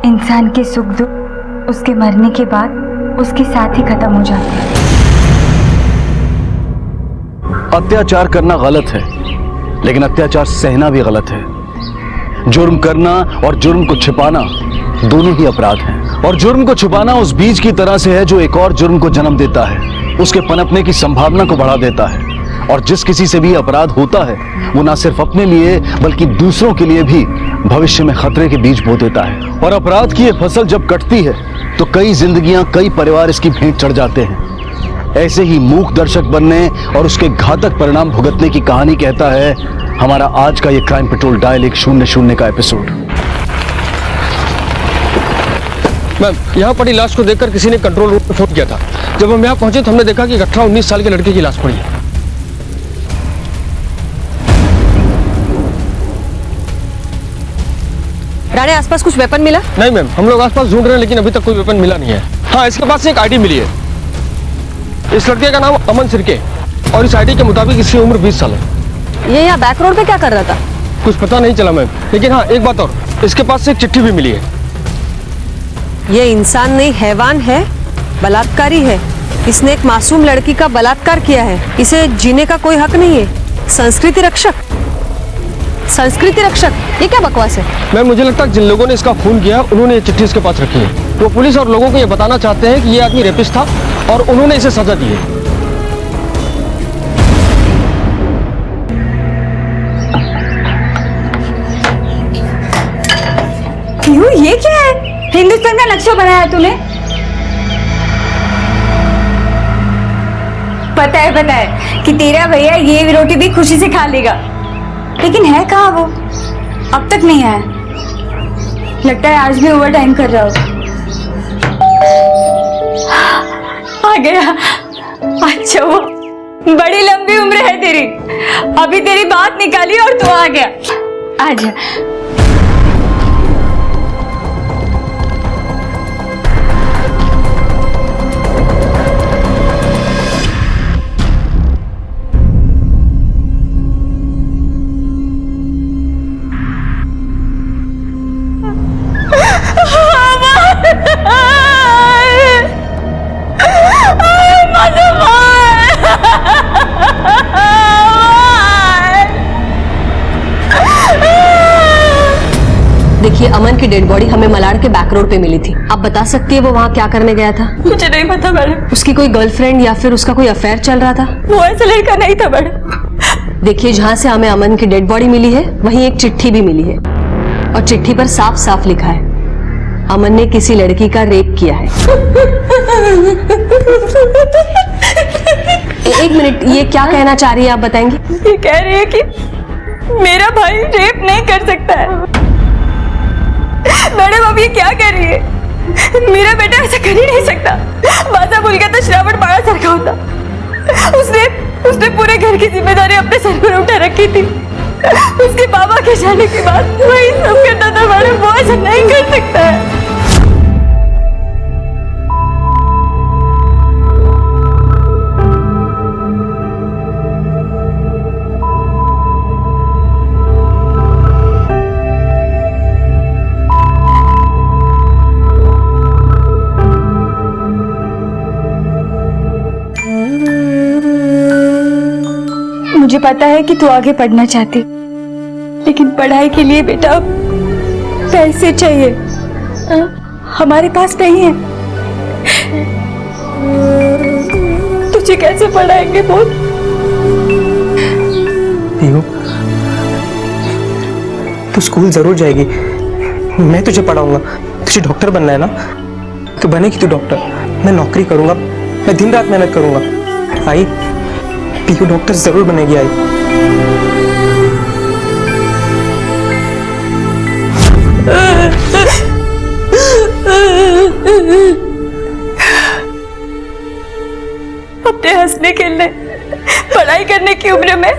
इंसान के सुख दुख उसके मरने के बाद उसके साथ ही खत्म हो जाते हैं। अत्याचार करना गलत है, लेकिन अत्याचार सहना भी गलत है। जुर्म करना और जुर्म को छिपाना दोनों ही अपराध हैं। और जुर्म को छुपाना उस बीज की तरह से है जो एक और जुर्म को जन्म देता है, उसके पनपने की संभावना को बढ़ा देता है। और जिस किसी से भी अपराध होता है वो ना सिर्फ अपने लिए बल्कि दूसरों के लिए भी भविष्य में खतरे के बीज बो देता है। और अपराध की ये फसल जब कटती है तो कई जिंदगियां, कई परिवार इसकी भेंट चढ़ जाते हैं। ऐसे ही मूक दर्शक बनने और उसके घातक परिणाम भुगतने की कहानी कहता है हमारा आज का ये क्राइम पेट्रोल डायल 100 का एपिसोड। मैम, यहाँ पड़ी लाश को देखकर किसी ने कंट्रोल रूम में फोन किया था। जब हम यहाँ पहुंचे तो हमने देखा कि 18-19 साल के लड़के की लाश पड़ी है। राणे, आसपास कुछ वेपन मिला? नहीं मैम, हम लोग आसपास ढूंढ रहे हैं लेकिन अभी तक कोई वेपन मिला नहीं है। हाँ, इसके पास से एक आईडी मिली है। इस लड़के का नाम अमन सिरके और इस आईडी के मुताबिक इसकी उम्र 20 साल है। ये यहाँ बैक रोड पे क्या कर रहा था? कुछ पता नहीं चला मैम, लेकिन हाँ एक बात और, इसके पास से एक चिट्ठी भी मिली है। ये इंसान नहीं हैवान है, बलात्कारी है। इसने एक मासूम लड़की का बलात्कार किया है। इसे जीने का कोई हक नहीं है। संस्कृति रक्षक, संस्कृति रक्षक, ये क्या बकवास है? मैम, मुझे लगता है जिन लोगों ने इसका खून किया उन्होंने ये चिट्ठी इसके पास रखी है। वो पुलिस और लोगों को ये बताना चाहते हैं कि ये आदमी रेपिस्ट था और उन्होंने इसे सजा दी है। क्यों, ये क्या है? हिंदुस्तान का नक्शा बनाया तूने? पता है कि तेरा भैया ये रोटी भी खुशी से खा लेगा, लेकिन है कहाँ वो? अब तक नहीं आया। लगता है आज भी ओवर टाइम कर रहा हो। आ गया। अच्छा, वो बड़ी लंबी उम्र है तेरी। अभी तेरी बात निकाली और तू आ गया। आजा। देखिए, अमन की डेड बॉडी हमें मलाड़ के बैक रोड पे मिली थी। आप बता सकती है वो वहाँ क्या करने गया था? मुझे नहीं पता मैडम। उसकी कोई गर्लफ्रेंड या फिर उसका कोई अफेयर चल रहा था? वो ऐसा लड़का नहीं था मैडम। देखिए, जहाँ से हमें अमन की डेड बॉडी मिली है वहीं एक चिट्ठी भी मिली है और चिट्ठी पर साफ साफ लिखा है अमन ने किसी लड़की का रेप किया है। एक मिनट, ये क्या कहना चाह रही है आप बताएंगी? ये कह रही है कि मेरा भाई रेप नहीं कर सकता है। मैडम, अब ये क्या कर रही है? मेरा बेटा ऐसा कर ही नहीं सकता। बाजा भूल गया तो श्रावण बाड़ा सर का होता। उसने पूरे घर की जिम्मेदारी अपने सर पर उठा रखी थी। उसके बाबा के जाने के बाद वही सब करता था। मैडम, वो ऐसा नहीं कर सकता है। मुझे पता है कि तू आगे पढ़ना चाहती, लेकिन पढ़ाई के लिए बेटा पैसे चाहिए। हमारे पास नहीं है। तुझे कैसे पढ़ाएंगे बोल? पीहू, तू स्कूल जरूर जाएगी, मैं तुझे पढ़ाऊंगा। तुझे डॉक्टर बनना है ना, तो बनेगी तू डॉक्टर। मैं नौकरी करूंगा, मैं दिन रात मेहनत करूंगा। आई, पीहू डॉक्टर जरूर बनेगी। आई, अपने हंसने खेलने पढ़ाई करने की उम्र में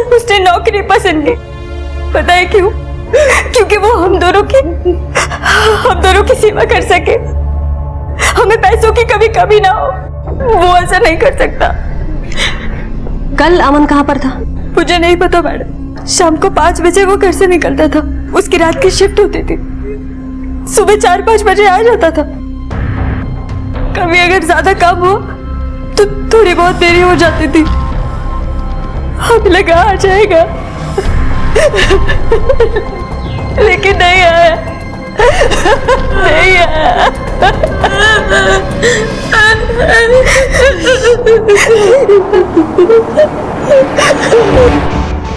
उसने नौकरी पसंद की। पता है क्यों? क्योंकि वो हम दोनों की सेवा कर सके, हमें पैसों की कभी कमी ना हो। वो ऐसा नहीं कर सकता। कल अमन कहाँ पर था? मुझे नहीं पता मैडम। शाम को 5 बजे वो घर से निकलता था। उसकी रात की शिफ्ट होती थी। सुबह 4-5 बजे आ जाता था। कभी अगर ज्यादा काम हुआ तो थोड़ी बहुत देरी हो जाती थी। हमें लगा आ जाएगा, लेकिन नहीं आया, नहीं आया।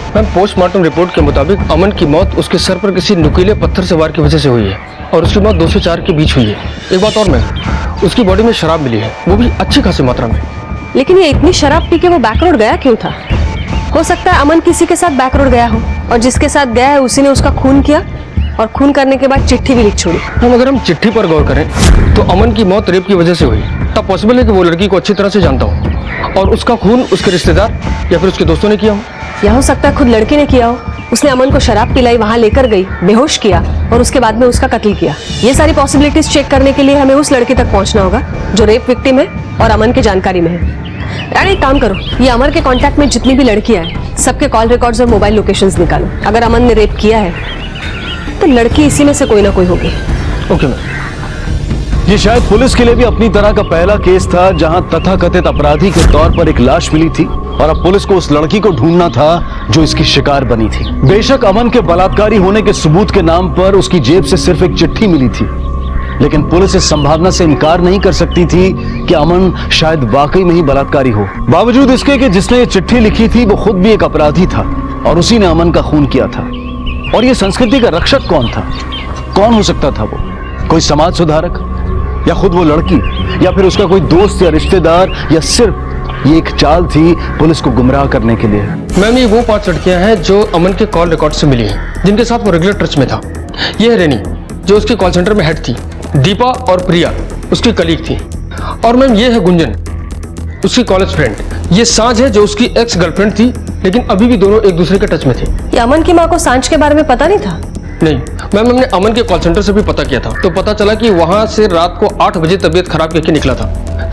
मैम, पोस्टमार्टम रिपोर्ट के मुताबिक अमन की मौत उसके सर पर किसी नुकीले पत्थर से वार की वजह से हुई है और उसकी मौत 2 से 4 के बीच हुई है। एक बात और मैम, उसकी बॉडी में शराब मिली है, वो भी अच्छी खासी मात्रा में। लेकिन ये इतनी शराब पी के वो बैक रोड गया क्यों था? हो सकता है अमन किसी के साथ बैक रोड गया हो और जिसके साथ गया है उसी ने उसका खून किया और खून करने के बाद चिट्ठी भी लिख छोड़ी। हम अगर हम चिट्ठी पर गौर करें तो अमन की मौत रेप की वजह से हुई। तब पॉसिबल है कि वो लड़की को अच्छी तरह से जानता हो और उसका खून उसके रिश्तेदार या फिर उसके दोस्तों ने किया हो। या हो सकता है खुद लड़की ने किया हो। उसने अमन को शराब पिलाई, वहां लेकर गई, बेहोश किया और उसके बाद में उसका कत्ल किया। ये सारी पॉसिबिलिटीज चेक करने के लिए हमें उस लड़की तक पहुंचना होगा जो रेप विक्टिम है और अमन की जानकारी में है। यानी एक काम करो, ये अमर के कांटेक्ट में जितनी भी लड़कियां हैं सबके कॉल रिकॉर्ड्स और मोबाइल लोकेशंस निकालो। अगर अमन ने रेप किया है तो लड़की इसी में से कोई ना कोई होगी। Okay ma'am. ये शायद पुलिस के लिए भी अपनी तरह का पहला केस था जहां तथाकथित अपराधी के तौर पर एक लाश मिली थी और अब पुलिस को उस लड़की को ढूंढना था जो इसकी शिकार बनी थी। बेशक अमन के बलात्कारी होने के सबूत के नाम पर उसकी जेब से सिर्फ एक चिट्ठी मिली थी, लेकिन पुलिस इस संभावना से इनकार नहीं कर सकती थी कि अमन शायद वाकई में ही बलात्कारी हो। बावजूद इसके कि जिसने ये चिट्ठी लिखी थी वो खुद भी एक अपराधी था और उसी ने अमन का खून किया था। और ये संस्कृति का रक्षक कौन था? कौन हो सकता था वो? कोई समाज सुधारक या खुद वो लड़की या फिर उसका कोई दोस्त या रिश्तेदार, या सिर्फ ये एक चाल थी पुलिस को गुमराह करने के लिए? मैम, ये वो 5 लड़कियां हैं जो अमन के कॉल रिकॉर्ड से मिली हैं, जिनके साथ वो रेगुलर टच में था। ये है रेनी जो उसके कॉल सेंटर में हेड थी, दीपा और प्रिया उसकी कलीग थी, और मैम ये है गुंजन उसकी कॉलेज फ्रेंड। ये सांझ है जो उसकी एक्स गर्लफ्रेंड थी, लेकिन अभी भी दोनों एक दूसरे के टच में थे। ये अमन की माँ को सांझ के बारे में पता नहीं था? नहीं मैम, हमने अमन के कॉल सेंटर से भी पता किया था, तो पता चला कि वहां से रात को 8 बजे तबीयत खराब करके निकला था।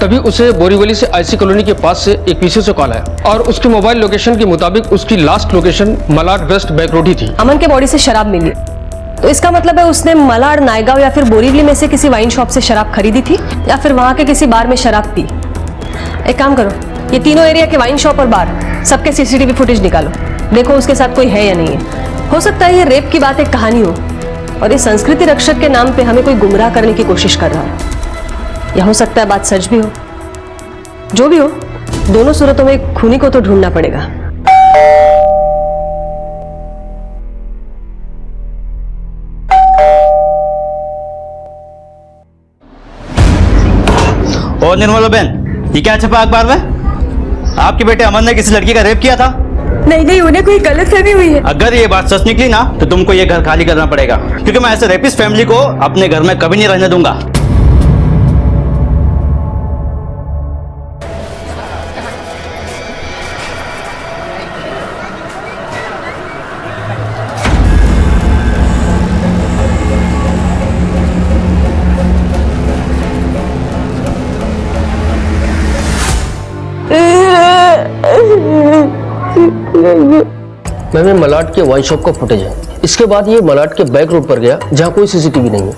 तभी उसे बोरीवली से आईसी कॉलोनी के पास से एक पीछे से कॉल आया और उसके मोबाइल लोकेशन के मुताबिक उसकी last location Malad west back road ही थी। अमन के बॉडी से शराब मिली तो इसका मतलब है उसने मलाड, नायगांव या फिर बोरीवली में से किसी वाइन शॉप से शराब खरीदी थी या फिर वहां के किसी बार में शराब पी। एक काम करो, ये तीनों एरिया के वाइन शॉप और बार सबके सीसीटीवी फुटेज निकालो, देखो उसके साथ कोई है या नहीं है। हो सकता है ये रेप की बात एक कहानी हो और ये संस्कृति रक्षक के नाम पे हमें कोई गुमराह करने की कोशिश कर रहा हो, या हो सकता है बात सच भी हो। जो भी हो, दोनों सूरतों में खूनी को तो ढूंढना पड़ेगा। और निर्मला बहन, ये क्या छपा अखबार में? आपके बेटे अमन ने किसी लड़की का रेप किया था? नहीं, उन्हें कोई गलतफहमी हुई है। अगर ये बात सच निकली ना तो तुमको ये घर खाली करना पड़ेगा, क्योंकि मैं ऐसे रेपिस्ट फैमिली को अपने घर में कभी नहीं रहने दूंगा। मैम, ये मलाड के वाइन शॉप का फुटेज है। इसके बाद ये मलाड के बैक रोड पर गया जहाँ कोई सीसीटीवी नहीं है।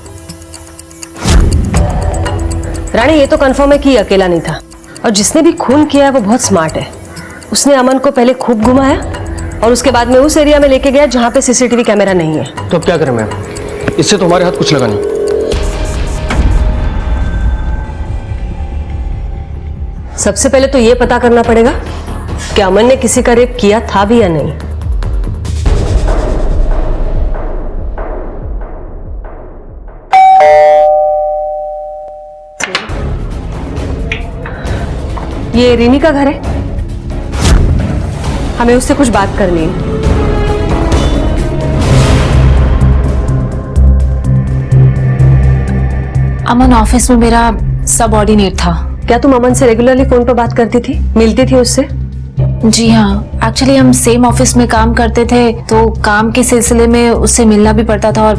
रानी, ये तो कंफर्म है कि ये अकेला नहीं था और जिसने भी खून किया है वो बहुत स्मार्ट है। उसने अमन को पहले खूब घुमाया और उसके बाद में उस एरिया में लेके गया जहाँ पे सीसीटीवी कैमरा नहीं है। तो अब क्या करें मैम? इससे तो हमारे हाथ कुछ लगा नहीं। सबसे पहले तो ये पता करना पड़ेगा कि अमन ने किसी का रेप किया था भी या नहीं। ये रीनी का घर है, हमें उससे कुछ बात करनी है। अमन ऑफिस में मेरा सबऑर्डिनेट था। क्या तुम अमन से रेगुलरली फोन पर बात करती थी, मिलती थी उससे? जी हाँ, एक्चुअली हम सेम ऑफिस में काम करते थे, तो काम के सिलसिले में उससे मिलना भी पड़ता था और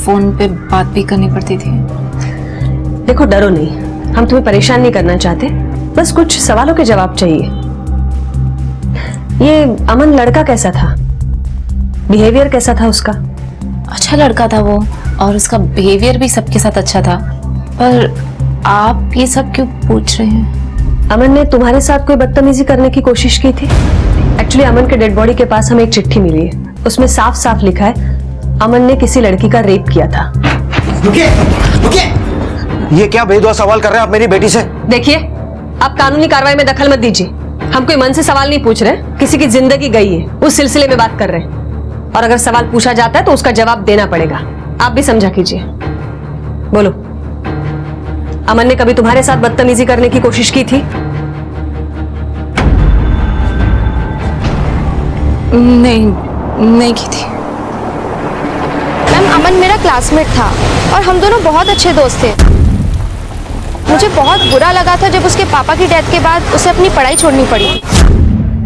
फोन पे बात भी करनी पड़ती थी। देखो, डरो नहीं, हम तुम्हें परेशान नहीं करना चाहते, बस कुछ सवालों के जवाब चाहिए। ये अमन लड़का कैसा था, बिहेवियर कैसा था उसका? अच्छा लड़का था वो, और उसका बिहेवियर भी सबके साथ अच्छा था। पर आप ये सब क्यों पूछ रहे हैं? अमन ने तुम्हारे साथ कोई बदतमीजी करने की कोशिश की थी? एक्चुअली अमन के डेड बॉडी के पास हमें एक चिट्ठी मिली है, उसमें साफ साफ लिखा है अमन ने किसी लड़की का रेप किया था। रुकिए, रुकिए। ये क्या बेदुआ सवाल कर रहे हैं आप मेरी बेटी से? देखिए, आप कानूनी कार्रवाई में दखल मत दीजिए। हम कोई मन से सवाल नहीं पूछ रहे, किसी की जिंदगी गई है उस सिलसिले में बात कर रहे हैं। और अगर सवाल पूछा जाता है तो उसका जवाब देना पड़ेगा। आप भी समझा कीजिए। बोलो, अमन ने कभी तुम्हारे साथ बदतमीजी करने की कोशिश की थी? नहीं की थी। मैम, अमन मेरा क्लासमेट था और हम दोनों बहुत अच्छे दोस्त थे। मुझे बहुत बुरा लगा था जब उसके पापा की डेथ के बाद उसे अपनी पढ़ाई छोड़नी पड़ी।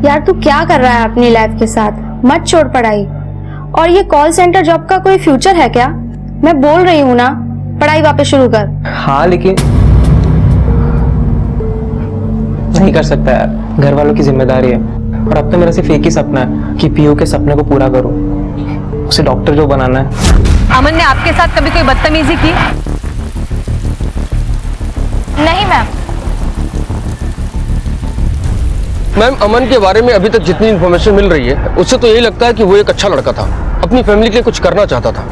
यार तू क्या कर रहा है अपनी लाइफ के साथ? मत छोड़ पढ़ाई। और ये कॉल सेंटर जॉब का कोई फ्यूचर है क्या? मैं बोल रही हूँ ना, पढ़ाई वापस शुरू कर। हाँ लेकिन नहीं कर सकता यार, घर वालों की जिम्मेदारी है। और अब तो मेरा सिर्फ एक ही सपना है कि पीयू के सपने को पूरा करूं, उसे डॉक्टर जो बनाना है। अमन ने आपके साथ कभी कोई बदतमीजी की? नहीं मैम। मैम, अमन के बारे में अभी तक जितनी इन्फॉर्मेशन मिल रही है उससे तो यही लगता है कि वो एक अच्छा लड़का था, अपनी फैमिली के लिए कुछ करना चाहता था।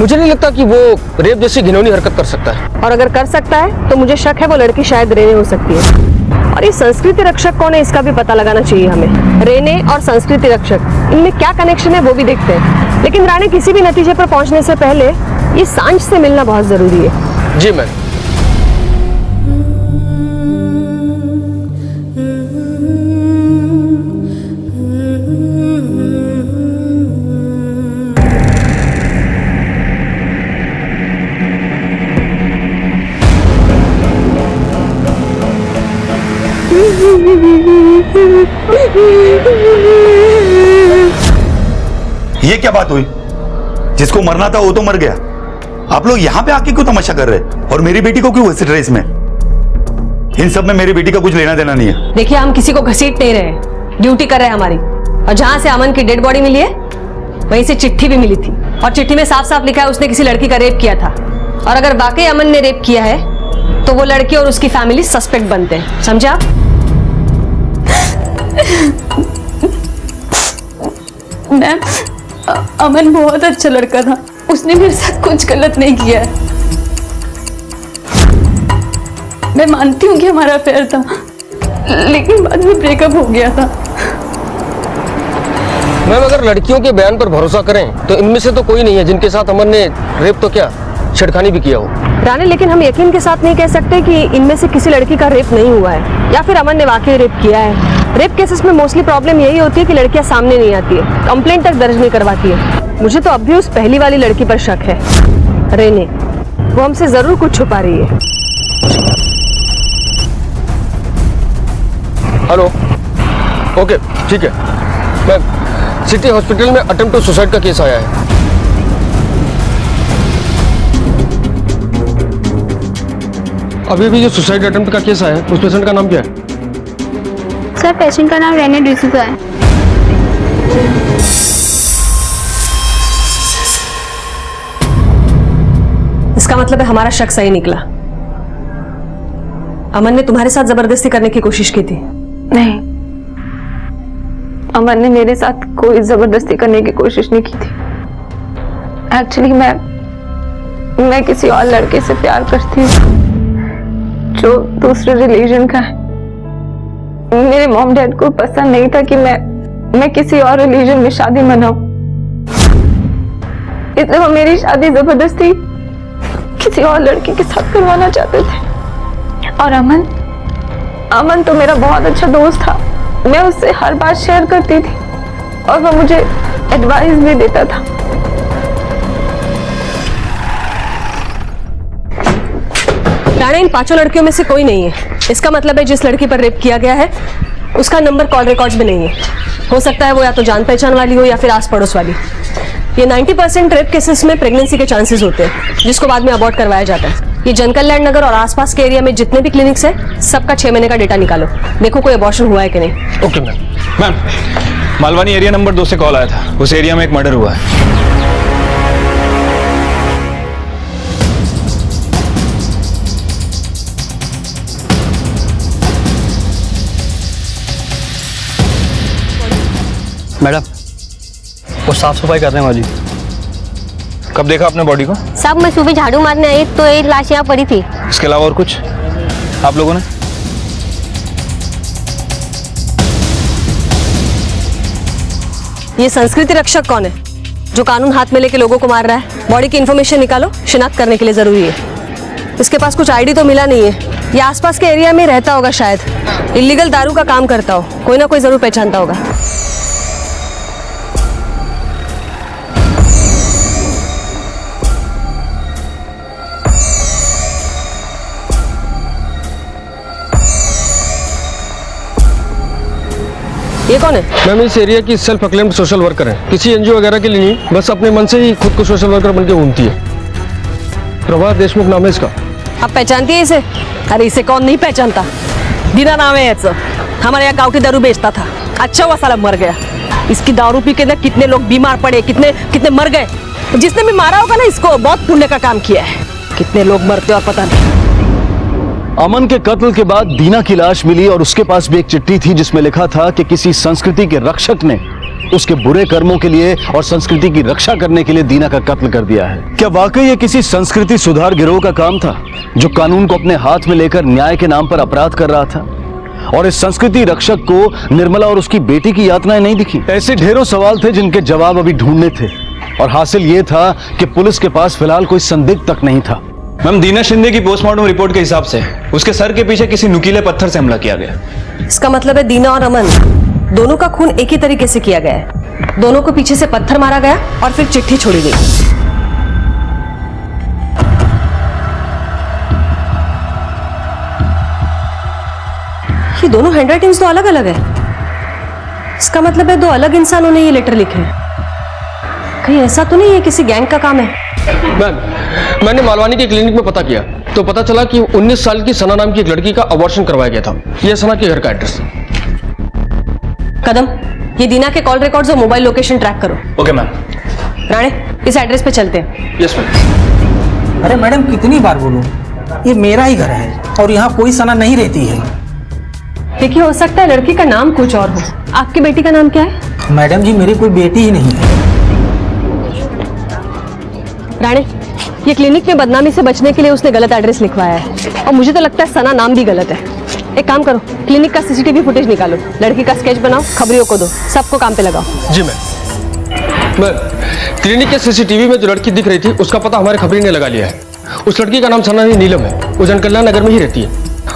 मुझे नहीं लगता कि वो रेप जैसी घिनौनी हरकत कर सकता है। और अगर कर सकता है तो मुझे शक है वो लड़की शायद रेने हो सकती है। और ये संस्कृति रक्षक कौन है इसका भी पता लगाना चाहिए हमें। रेने और संस्कृति रक्षक, इनमें क्या कनेक्शन है वो भी देखते हैं। लेकिन राणे, किसी भी नतीजे पर पहुंचने से पहले ये सांझ से मिलना बहुत जरूरी है। जी मैम। ये क्या बात हुई? जिसको मरना था वो तो मर गया, आप लोग यहाँ पे आके क्यों तमाशा कर रहे हैं? और मेरी बेटी को क्यों घसीट रहे इसमें? इन सब में मेरी बेटी का कुछ लेना देना नहीं है। देखिए, हम किसी को घसीट नहीं रहे, ड्यूटी कर रहे हैं हमारी। और जहां से अमन की डेड बॉडी मिली है वहीं से चिट्ठी भी मिली थी, और चिट्ठी में साफ साफ लिखा है उसने किसी लड़की का रेप किया था। और अगर वाकई अमन ने रेप किया है तो वो लड़की और उसकी फैमिली सस्पेक्ट बनते हैं, समझा? मैम, अमन बहुत अच्छा लड़का था, उसने मेरे साथ कुछ गलत नहीं किया है। मैं मानती हूँ कि हमारा अफेयर था, लेकिन बाद में ब्रेकअप हो गया था। मैम, अगर लड़कियों के बयान पर भरोसा करें तो इनमें से तो कोई नहीं है जिनके साथ अमन ने रेप तो क्या, छेड़खानी भी किया हो। राणे, लेकिन हम यकीन के साथ नहीं कह सकते कि इनमें से किसी लड़की का रेप नहीं हुआ है या फिर अमन ने वाकई रेप किया है। रेप केसेस में मोस्टली प्रॉब्लम यही होती है कि लड़कियां सामने नहीं आती है, कंप्लेंट तक दर्ज नहीं करवाती है। मुझे तो अब भी उस पहली वाली लड़की पर शक है, रेने। वो हमसे जरूर कुछ छुपा रही है। हेलो, ओके, ठीक है। मैम, सिटी हॉस्पिटल में अटेम्प्ट टू सुसाइड का केस आया है। अभी भी जो सुसाइड अटेम्प्ट का केस आया है उस पेशेंट का नाम क्या है? सर, पेशेंट का नाम रेने डिसूजा है। इसका मतलब है हमारा शक सही निकला। अमन ने तुम्हारे साथ जबरदस्ती करने की कोशिश की थी? नहीं, अमन ने मेरे साथ कोई जबरदस्ती करने की कोशिश नहीं की थी। एक्चुअली मैं किसी और लड़के से प्यार करती हूँ जो दूसरे रिलीजन का है। मेरे मॉम डैड को पसंद नहीं था कि मैं किसी और रिलीजन में शादी मनाऊं, इसलिए वो मेरी शादी जबरदस्ती किसी और लड़के के साथ करवाना चाहते थे। और अमन तो मेरा बहुत अच्छा दोस्त था, मैं उससे हर बात शेयर करती थी और वो मुझे एडवाइस भी देता था। राणा, इन पांचों लड़कियों में से कोई नहीं है। इसका मतलब है जिस लड़की पर रेप किया गया है उसका नंबर कॉल रिकॉर्ड्स में नहीं है। हो सकता है वो या तो जान पहचान वाली हो या फिर आस पड़ोस वाली। ये 90% रेप केसेस में प्रेगनेंसी के चांसेस होते हैं जिसको बाद में अबॉर्ट करवाया जाता है। ये जनकल्याण नगर और आसपास के एरिया में जितने भी क्लिनिक्स है सबका 6 महीने का डेटा निकालो, देखो कोई अबॉर्शन हुआ है कि नहीं। Okay ma'am. Ma'am, Malvani area number 2 से कॉल आया था, उस एरिया में एक मर्डर हुआ है। मैडम, वो साफ सफाई करने वाली। कब देखा आपने बॉडी को? साहब मैं सुबह झाड़ू मारने आई तो एक लाश यहाँ पड़ी थी। इसके अलावा और कुछ आप लोगों ने? ये संस्कृति रक्षक कौन है जो कानून हाथ में लेके लोगों को मार रहा है? बॉडी की इंफॉर्मेशन निकालो, शिनाख्त करने के लिए जरूरी है। इसके पास कुछ आईडी तो मिला नहीं है। ये आसपास के एरिया में रहता होगा, शायद इलीगल दारू का काम करता हो, कोई ना कोई जरूर पहचानता होगा। ये कौन है? मैम इस एरिया की सेल्फ अक्लेम्ड सोशल वर्कर है, किसी एनजीओ वगैरह के लिए नहीं, बस अपने मन से ही खुद को सोशल वर्कर बनके घूमती है। प्रभा देशमुख नाम है इसका। आप पहचानती है इसे? अरे इसे कौन नहीं पहचानता, दीना नाम है इसका। हमारे यहाँ गाँव की दारू बेचता था, अच्छा हुआ साला मर गया। इसकी दारू पी के ना कितने लोग बीमार पड़े, कितने कितने मर गए। जिसने भी मारा होगा ना इसको, बहुत पुण्य का काम किया है। कितने लोग मरते और पता नहीं। अमन के कत्ल के बाद दीना की लाश मिली और उसके पास भी एक चिट्ठी थी जिसमें लिखा था कि किसी संस्कृति के रक्षक ने उसके बुरे कर्मों के लिए और संस्कृति की रक्षा करने के लिए दीना का कत्ल कर दिया है। क्या वाकई ये किसी संस्कृति सुधार गिरोह का काम था जो कानून को अपने हाथ में लेकर न्याय के नाम पर अपराध कर रहा था? और इस संस्कृति रक्षक को निर्मला और उसकी बेटी की यातनाएं नहीं दिखी? ऐसे ढेरों सवाल थे जिनके जवाब अभी ढूंढने थे, और हासिल ये था कि पुलिस के पास फिलहाल कोई संदिग्ध तक नहीं था। मैम, दीना शिंदे की पोस्टमार्टम रिपोर्ट के हिसाब से उसके सर के पीछे किसी नुकीले पत्थर से हमला किया गया। इसका मतलब है दीना और अमन दोनों का खून एक ही तरीके से किया गया है। दोनों को पीछे से पत्थर मारा गया और फिर चिट्ठी छोड़ी गई। ये दोनों हैंडराइटिंग्स तो अलग अलग है। इसका मतलब है दो अलग इंसानों ने ये लेटर लिखे हैं। कहीं ऐसा तो नहीं है किसी गैंग का काम है? मैम, मैंने मालवानी के क्लिनिक में पता किया तो पता चला कि 19 साल की सना नाम की एक लड़की का अबॉर्शन करवाया गया था। यह सना के घर का एड्रेस। कदम, ये दीना के कॉल रिकॉर्ड्स और मोबाइल लोकेशन ट्रैक करो। Okay ma'am. राणे, इस एड्रेस पे चलते हैं। Yes ma'am. अरे मैडम कितनी बार बोलूं, ये मेरा ही घर है और यहाँ कोई सना नहीं रहती है। देखिए, हो सकता है लड़की का नाम कुछ और हो। आपकी बेटी का नाम क्या है? मैडम जी, मेरी कोई बेटी ही नहीं है। राणे, ये क्लिनिक में बदनामी से बचने के लिए उसने गलत एड्रेस लिखवाया है और मुझे तो लगता है सना नाम भी गलत है। एक काम करो, क्लिनिक का सीसीटीवी फुटेज निकालो, लड़की का स्केच बनाओ, खबरियों को दो, सबको काम पे लगाओ। जी मैम। क्लिनिक के सीसीटीवी में जो लड़की दिख रही थी उसका पता हमारे खबरी ने लगा लिया है। उस लड़की का नाम सना नीलम है, वो जनकल्याण नगर में ही रहती है।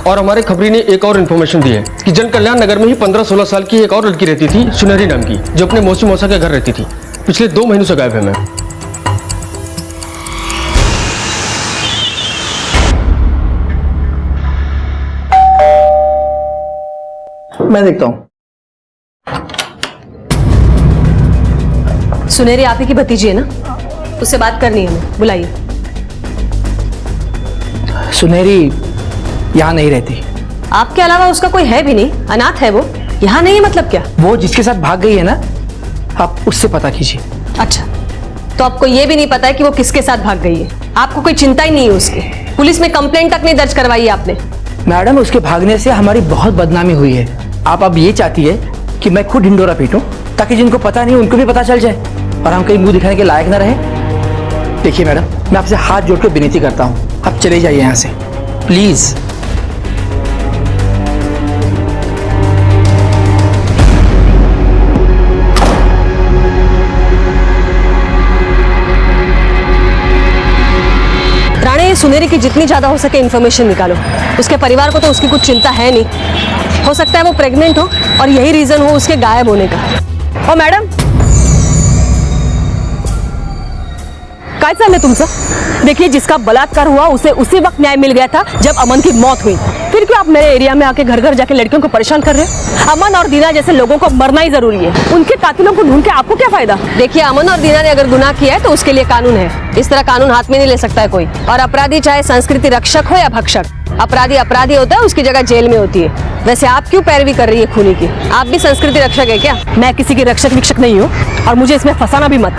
और हमारे खबरी ने एक और इन्फॉर्मेशन दी है कि जनकल्याण नगर में ही 15-16 साल की एक और लड़की रहती थी, सुनहरी नाम की, जो अपने मौसी मौसा के घर रहती थी। पिछले 2 महीनों से गायब है मैम। मैं देखता हूँ। सुनहरी आप ही की भतीजी है ना? उससे बात करनी है, हमें बुलाइए। सुनहरी यहाँ नहीं रहती। आपके अलावा उसका कोई है भी नहीं, अनाथ है वो। यहाँ नहीं है मतलब क्या? वो जिसके साथ भाग गई है ना, आप उससे पता कीजिए। अच्छा, तो आपको ये भी नहीं पता है कि वो किसके साथ भाग गई है? आपको कोई चिंता ही नहीं है उसकी? पुलिस में कंप्लेंट तक नहीं दर्ज करवाई है आपने? मैडम, उसके भागने से हमारी बहुत बदनामी हुई है। आप अब ये चाहती है कि मैं खुद ढिंडोरा पीटूं ताकि जिनको पता नहीं उनको भी पता चल जाए और हम कहीं मुंह दिखाने के लायक ना रहे? देखिए मैडम, मैं आपसे हाथ जोड़ के विनती करता हूँ, आप चले जाइए यहाँ से प्लीज। राणे, सुनहरी की जितनी ज्यादा हो सके इन्फॉर्मेशन निकालो। उसके परिवार को तो उसकी कुछ चिंता है नहीं। हो सकता है वो प्रेग्नेंट हो और यही रीजन हो उसके गायब होने का। ओ मैडम, काय चाललंय तुमचं? देखिए, जिसका बलात्कार हुआ उसे उसी वक्त न्याय मिल गया था जब अमन की मौत हुई। फिर क्यों आप मेरे एरिया में आके घर घर जाके लड़कियों को परेशान कर रहे हो? अमन और दीना जैसे लोगों को मरना ही जरूरी है। उनके कातिलों को ढूंढ के आपको क्या फायदा? देखिए, अमन और दीना ने अगर गुनाह किया है तो उसके लिए कानून है। इस तरह कानून हाथ में नहीं ले सकता है कोई। और अपराधी चाहे संस्कृति रक्षक हो या भक्षक, अपराधी अपराधी होता है, उसकी जगह जेल में होती है। वैसे आप क्यों पैरवी कर रही है खूनी की? आप भी संस्कृति रक्षक है क्या? मैं किसी की रक्षक विक्षक नहीं हूँ और मुझे इसमें फंसाना भी मत।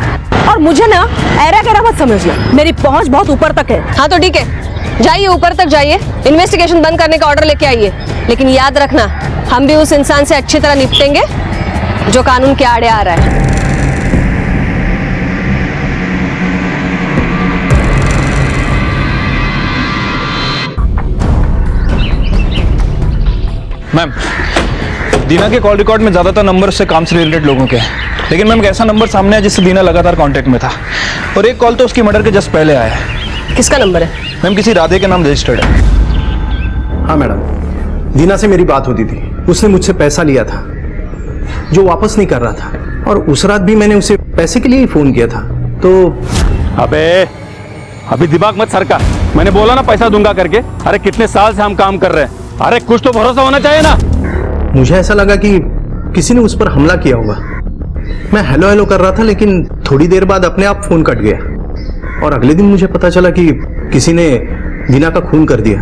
और मुझे ना ऐरा गैरा मत समझिए, मेरी पहुंच बहुत ऊपर तक है। हाँ तो ठीक है, जाइए ऊपर तक जाइए, इन्वेस्टिगेशन बंद करने का ऑर्डर लेके आइए। लेकिन याद रखना, हम भी उस इंसान से अच्छी तरह निपटेंगे जो कानून के आड़े आ रहा है। मैम, दीना के कॉल रिकॉर्ड में ज्यादातर नंबर उससे काम से रिलेटेड लोगों के हैं, लेकिन मैम एक ऐसा नंबर सामने है जिससे दीना लगातार कांटेक्ट में था, और एक कॉल तो उसकी मर्डर के जस्ट पहले आया है। किसका नंबर है? मैम, किसी राधे के नाम रजिस्टर्ड है। हाँ मैडम, दीना से मेरी बात होती थी। उसने मुझसे पैसा लिया था जो वापस नहीं कर रहा था, और उस रात भी मैंने उसे पैसे के लिए ही फोन किया था। तो अबे अभी दिमाग मत सरका, मैंने बोला ना पैसा दूंगा करके। अरे कितने साल से हम काम कर रहे हैं, अरे कुछ तो भरोसा होना चाहिए ना। मुझे ऐसा लगा कि किसी ने उस पर हमला किया होगा। मैं हेलो हेलो कर रहा था, लेकिन थोड़ी देर बाद अपने आप फोन कट गया, और अगले दिन मुझे पता चला कि किसी ने दीना का खून कर दिया।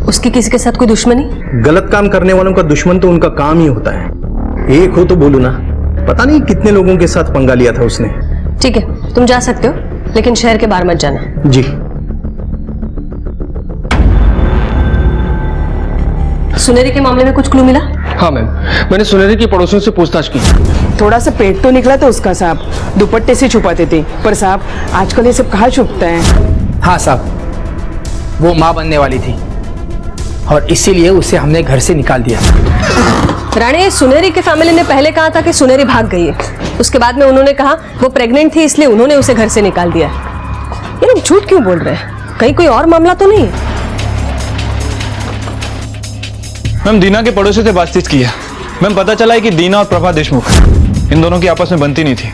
उसकी किसी के साथ कोई दुश्मनी? गलत काम करने वालों का दुश्मन तो उनका काम ही होता है। एक हो तो बोलू ना, पता नहीं कितने लोगों के साथ पंगा लिया था उसने। ठीक है, तुम जा सकते हो, लेकिन शहर के बाहर मत जाना। जी। सुनेरी के मामले में कुछ क्लू मिला? हाँ मैम, मैंने सुनेरी की पड़ोसियों से पूछताछ की। थोड़ा सा पेट तो निकला था उसका साहब, दुपट्टे से छुपाते थे, पर साहब आजकल ये सब कहाँ छुपता है? हाँ साहब, वो माँ बनने वाली थी और इसीलिए उसे हमने घर से निकाल दिया। राणे, सुनेरी के फैमिली ने पहले कहा था कि सुनेरी भाग गई है। उसके बाद में उन्होंने कहा वो प्रेग्नेंट थी, इसलिए उन्होंने उसे घर से निकाल दिया। ये लोग झूठ क्यों बोल रहे हैं? कहीं कोई और मामला तो नहीं है? मैम, दीना के पड़ोसी से बातचीत की है। मैम, पता चला है कि दीना और प्रभा देशमुख, इन दोनों की आपस में बनती नहीं थी।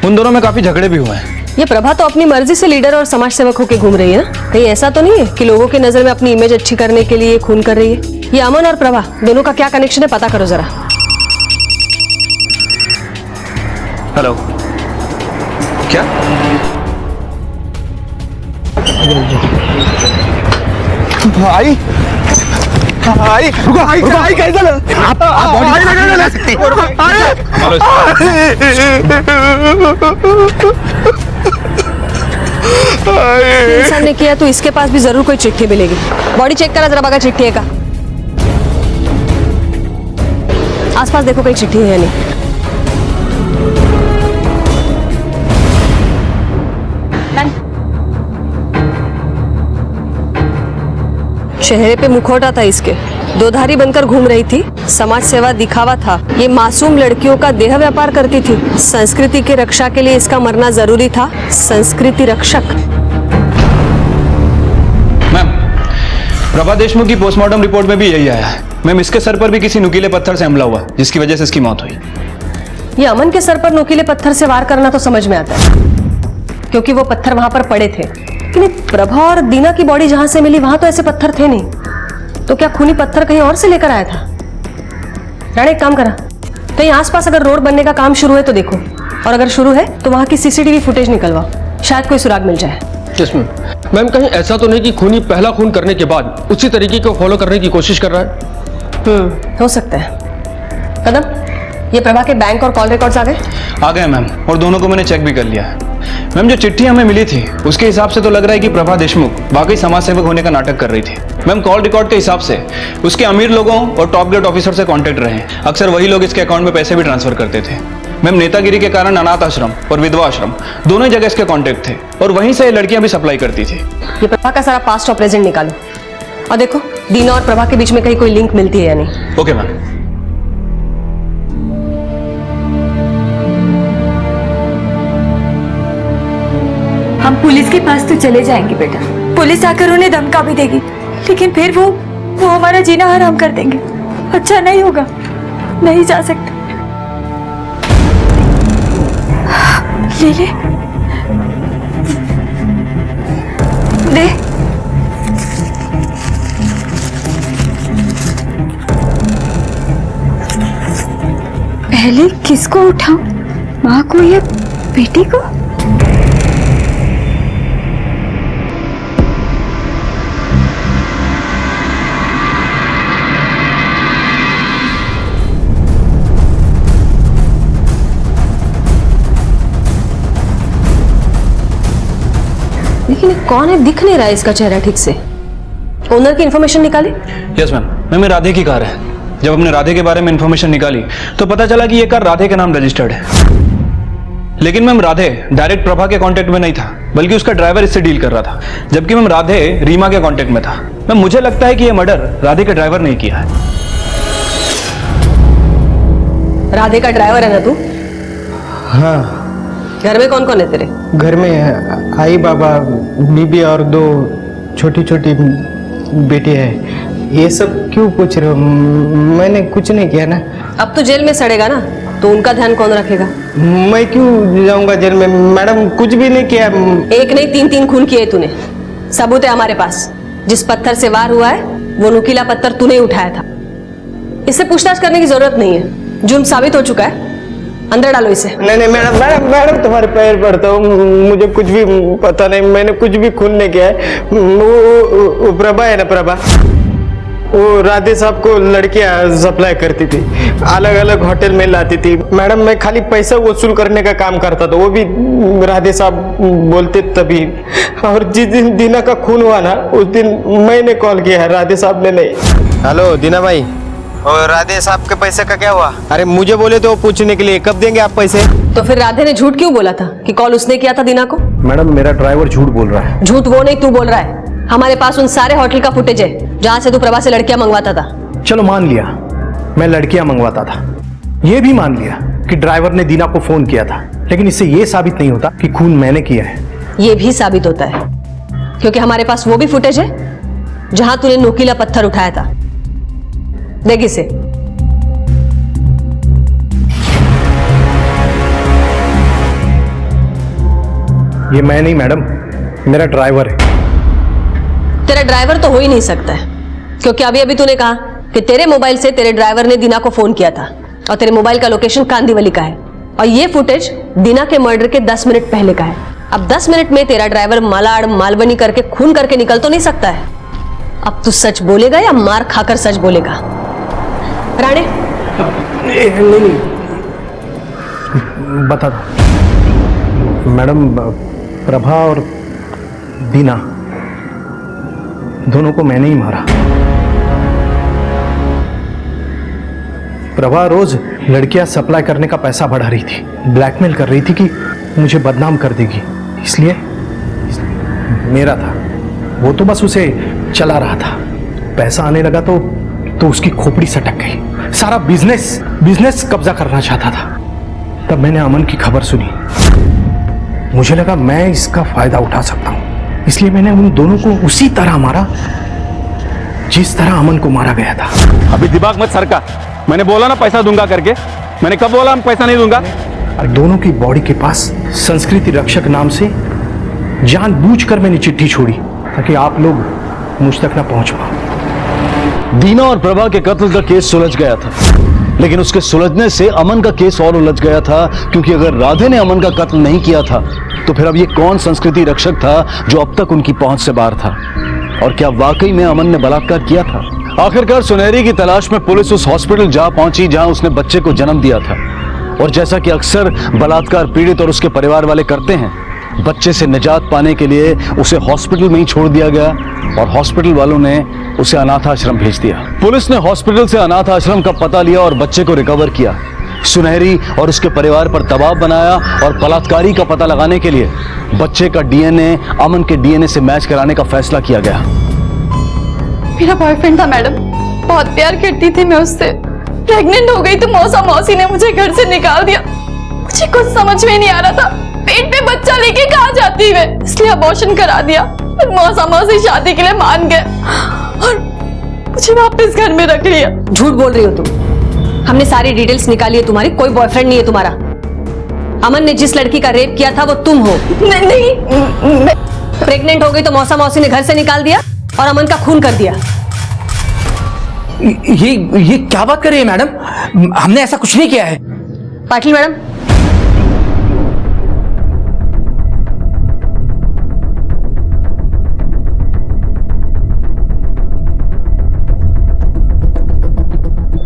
उन दोनों में काफी झगड़े भी हुए हैं। ये प्रभा तो अपनी मर्जी से लीडर और समाज सेवक होकर घूम रही है ना? कहीं ऐसा तो नहीं है कि लोगों की नजर में अपनी इमेज अच्छी करने के लिए खून कर रही है? ये अमन और प्रभा दोनों का क्या कनेक्शन है, पता करो जरा। हेलो, क्या? आई आई रुको, आई रुको, आई कैसे आप बॉडी नहीं ले सकते। इंसान ने किया तो इसके पास भी जरूर कोई चिट्ठी मिलेगी। बॉडी चेक करा जरा, बगा चिट्ठी है का। आसपास देखो कहीं चिट्ठी है या नहीं। चेहरे पे मुखौटा था इसके, दोधारी बनकर घूम रही थी, समाज सेवा दिखावा था, ये मासूम लड़कियों का देह व्यापार करती थी, संस्कृति की रक्षा के लिए इसका मरना जरूरी था, संस्कृति रक्षक। मैम, प्रभा देशमुख की पोस्टमार्टम रिपोर्ट में भी यही आया है। मैम, इसके सर पर भी किसी नुकीले पत्थर से हमला हुआ, जिसकी वजह से इसकी मौत हुई। ये अमन के सर पर नुकीले पत्थर से वार करना तो समझ में आता है, क्योंकि वो पत्थर वहां पर पड़े थे, लेकिन प्रभा और दीना की बॉडी जहां से मिली वहां तो ऐसे पत्थर थे नहीं। तो क्या खूनी पत्थर कहीं और से लेकर आया था? राणे, एक काम करा, कहीं आसपास अगर रोड बनने का काम शुरू है तो देखो, और अगर शुरू है तो वहां की सीसीटीवी फुटेज निकलवाओ, शायद कोई सुराग मिल जाए। Yes ma'am. मैम, कहीं ऐसा तो नहीं कि खूनी पहला खून करने के बाद उसी तरीके को फॉलो करने की कोशिश कर रहा है? हो सकता है। कदम, ये प्रभा के बैंक और कॉल रिकॉर्ड्स आ गए मैम, और दोनों को मैंने चेक भी कर लिया है। मैम, जो चिट्ठी हमें मिली थी उसके हिसाब से तो लग रहा है कि प्रभा देशमुख वाकई समाज सेवक होने का नाटक कर रही थी। मैम, कॉल रिकॉर्ड के हिसाब से उसके अमीर लोगों और टॉप ग्रेड ऑफिसर से कांटेक्ट रहे हैं। अक्सर वही लोग इसके अकाउंट में पैसे भी ट्रांसफर करते थे। मैम, नेतागिरी के कारण अनाथ आश्रम और विधवा आश्रम दोनों ही जगह इसके कांटेक्ट थे, और वहीं से लड़कियां भी सप्लाई करती थी। ये प्रभा का सारा पास्ट और प्रेजेंट निकालो, और देखो दीना और प्रभा के बीच में कहीं कोई लिंक मिलती है या नहीं। Okay ma'am. हम पुलिस के पास तो चले जाएंगे बेटा, पुलिस आकर उन्हें धमका भी देगी, लेकिन फिर वो हमारा जीना हराम कर देंगे। अच्छा नहीं होगा, नहीं जा सकते। ले ले, दे। पहले किसको उठाऊं, माँ को या बेटी को? लेकिन कौन है, दिख नहीं रहा है इसका चेहरा ठीक से। ओनर की इंफॉर्मेशन निकाली? Yes ma'am. मैम, ये राधे की कार है। जब हमने राधे के बारे में इंफॉर्मेशन निकाली तो पता चला कि ये कार राधे के नाम रजिस्टर्ड है। लेकिन मैम राधे डायरेक्ट प्रभा के कांटेक्ट में नहीं था, बल्कि उसका ड्राइवर इससे डील कर रहा था, जबकि मैम राधे रीमा के कांटेक्ट में था। मैम मुझे लगता है कि ये मर्डर राधे के ड्राइवर ने किया है। राधे का ड्राइवर है ना तू? हाँ। घर में कौन कौन है तेरे? घर में आई, बाबा, बीबी और 2 छोटी छोटी बेटी है। ये सब क्यों पूछ रहे हो? मैंने कुछ नहीं किया ना। अब तो जेल में सड़ेगा ना, तो उनका ध्यान कौन रखेगा? मैं क्यों जाऊंगा जेल में? मैडम कुछ भी नहीं किया। एक नहीं 3 खून किए तूने। सबूत है हमारे पास। जिस पत्थर से वार हुआ है वो नुकीला पत्थर तूने उठाया था। इससे पूछताछ करने की जरूरत नहीं है, जुर्म साबित हो चुका है। अंदर डालो इसे। नहीं मैडम तुम्हारे पैर पड़ता हूँ, मुझे कुछ भी पता नहीं, मैंने कुछ भी खून नहीं किया है। वो प्रभा है ना, प्रभा, वो राधे साहब को लड़कियां सप्लाई करती थी, अलग अलग होटल में लाती थी। मैडम मैं खाली पैसा वसूल करने का काम करता था, वो भी राधे साहब बोलते तभी। और जिस दिन दीना का खून हुआ ना, उस दिन मैंने कॉल किया है, राधे साहब ने नहीं। हेलो दीना भाई, और राधे साहब के पैसे का क्या हुआ? अरे मुझे बोले तो पूछने के लिए, कब देंगे आप पैसे? तो फिर राधे ने झूठ क्यों बोला था कि कॉल उसने किया था दीना को? मैडम मेरा ड्राइवर झूठ बोल रहा है। झूठ वो नहीं तू बोल रहा है। हमारे पास उन सारे होटल का फुटेज है जहाँ से तू प्रभा से लड़कियां मंगवाता था। चलो मान लिया मैं लड़कियां मंगवाता था, ये भी मान लिया कि ड्राइवर ने दीना को फोन किया था, लेकिन इससे ये साबित नहीं होता कि खून मैंने किया है। ये भी साबित होता है, क्योंकि हमारे पास वो भी फुटेज है जहां तूने नुकीला पत्थर उठाया था। देख इसे। ये मैं नहीं मैडम, मेरा ड्राइवर है। तेरा ड्राइवर तो हो ही नहीं सकता है, क्योंकि अभी अभी तूने कहा कि तेरे मोबाइल से तेरे ड्राइवर ने दीना को फोन किया था, और तेरे मोबाइल का लोकेशन कांदीवली का है, और ये फुटेज दीना के मर्डर के 10 मिनट पहले का है। अब 10 मिनट में तेरा ड्राइवर मालाड़ मालवनी करके खून करके निकल तो नहीं सकता है। अब तू सच बोलेगा या मार खाकर सच बोलेगा? राणे नहीं बता दो मैडम, प्रभा और दीना दोनों को मैंने ही मारा। प्रभा रोज लड़कियां सप्लाई करने का पैसा बढ़ा रही थी, ब्लैकमेल कर रही थी कि मुझे बदनाम कर देगी, इसलिए मेरा था, वो तो बस उसे चला रहा था। पैसा आने लगा तो उसकी खोपड़ी सटक गई। सारा बिजनेस कब्जा करना चाहता था। तब मैंने अमन की खबर सुनी, मुझे लगा मैं इसका फायदा उठा सकता हूं, इसलिए मैंने उन दोनों को उसी तरह मारा जिस तरह अमन को मारा गया था। अभी दिमाग मत सरका, मैंने बोला ना पैसा दूंगा करके। मैंने कब बोला मैं पैसा नहीं दूंगा? दोनों की बॉडी के पास संस्कृति रक्षक नाम से जानबूझकर मैंने चिट्ठी छोड़ी ताकि आप लोग मुझ तक ना पहुंच पाओ। दीना और प्रभा के कत्ल का केस सुलझ गया था, लेकिन उसके सुलझने से अमन का केस और उलझ गया था, क्योंकि अगर राधे ने अमन का कत्ल नहीं किया था तो फिर अब ये कौन संस्कृति रक्षक था जो अब तक उनकी पहुंच से बाहर था, और क्या वाकई में अमन ने बलात्कार किया था? आखिरकार सुनहरी की तलाश में पुलिस उस हॉस्पिटल जा पहुंची जहां उसने बच्चे को जन्म दिया था, और जैसा कि अक्सर बलात्कार पीड़ित और उसके परिवार वाले करते हैं, बच्चे से निजात पाने के लिए उसे हॉस्पिटल में ही छोड़ दिया गया, और हॉस्पिटल वालों ने उसे अनाथ आश्रम भेज दिया। पुलिस ने हॉस्पिटल से अनाथ आश्रम का पता लिया और बच्चे को रिकवर किया। सुनहरी और उसके परिवार पर दबाव बनाया, और बलात्कारी का पता लगाने के लिए बच्चे का डीएनए अमन के डीएनए से मैच कराने का फैसला किया गया। मेरा बॉयफ्रेंड था मैडम, बहुत प्यार करती थी मैं उससे। प्रेग्नेंट हो गई तो मौसी ने मुझे घर से निकाल दिया। मुझे कुछ समझ में नहीं आ रहा था, पेट पे बच्चा लेके कहाँ जाती है, इसलिए अबॉर्शन करा दिया। मौसी शादी के लिए मान गए और मुझे वापस घर में रख लिया। झूठ बोल रही हो तुम, हमने सारी डिटेल्स निकाली है तुम्हारी, कोई बॉयफ्रेंड नहीं है तुम्हारा। अमन ने जिस लड़की का रेप किया था वो तुम हो। नहीं, प्रेग्नेंट हो गई तो मौसी ने घर से निकाल दिया और अमन का खून कर दिया। ये क्या बात कर रही है मैडम? हमने ऐसा कुछ नहीं किया है। पाटिल मैडम,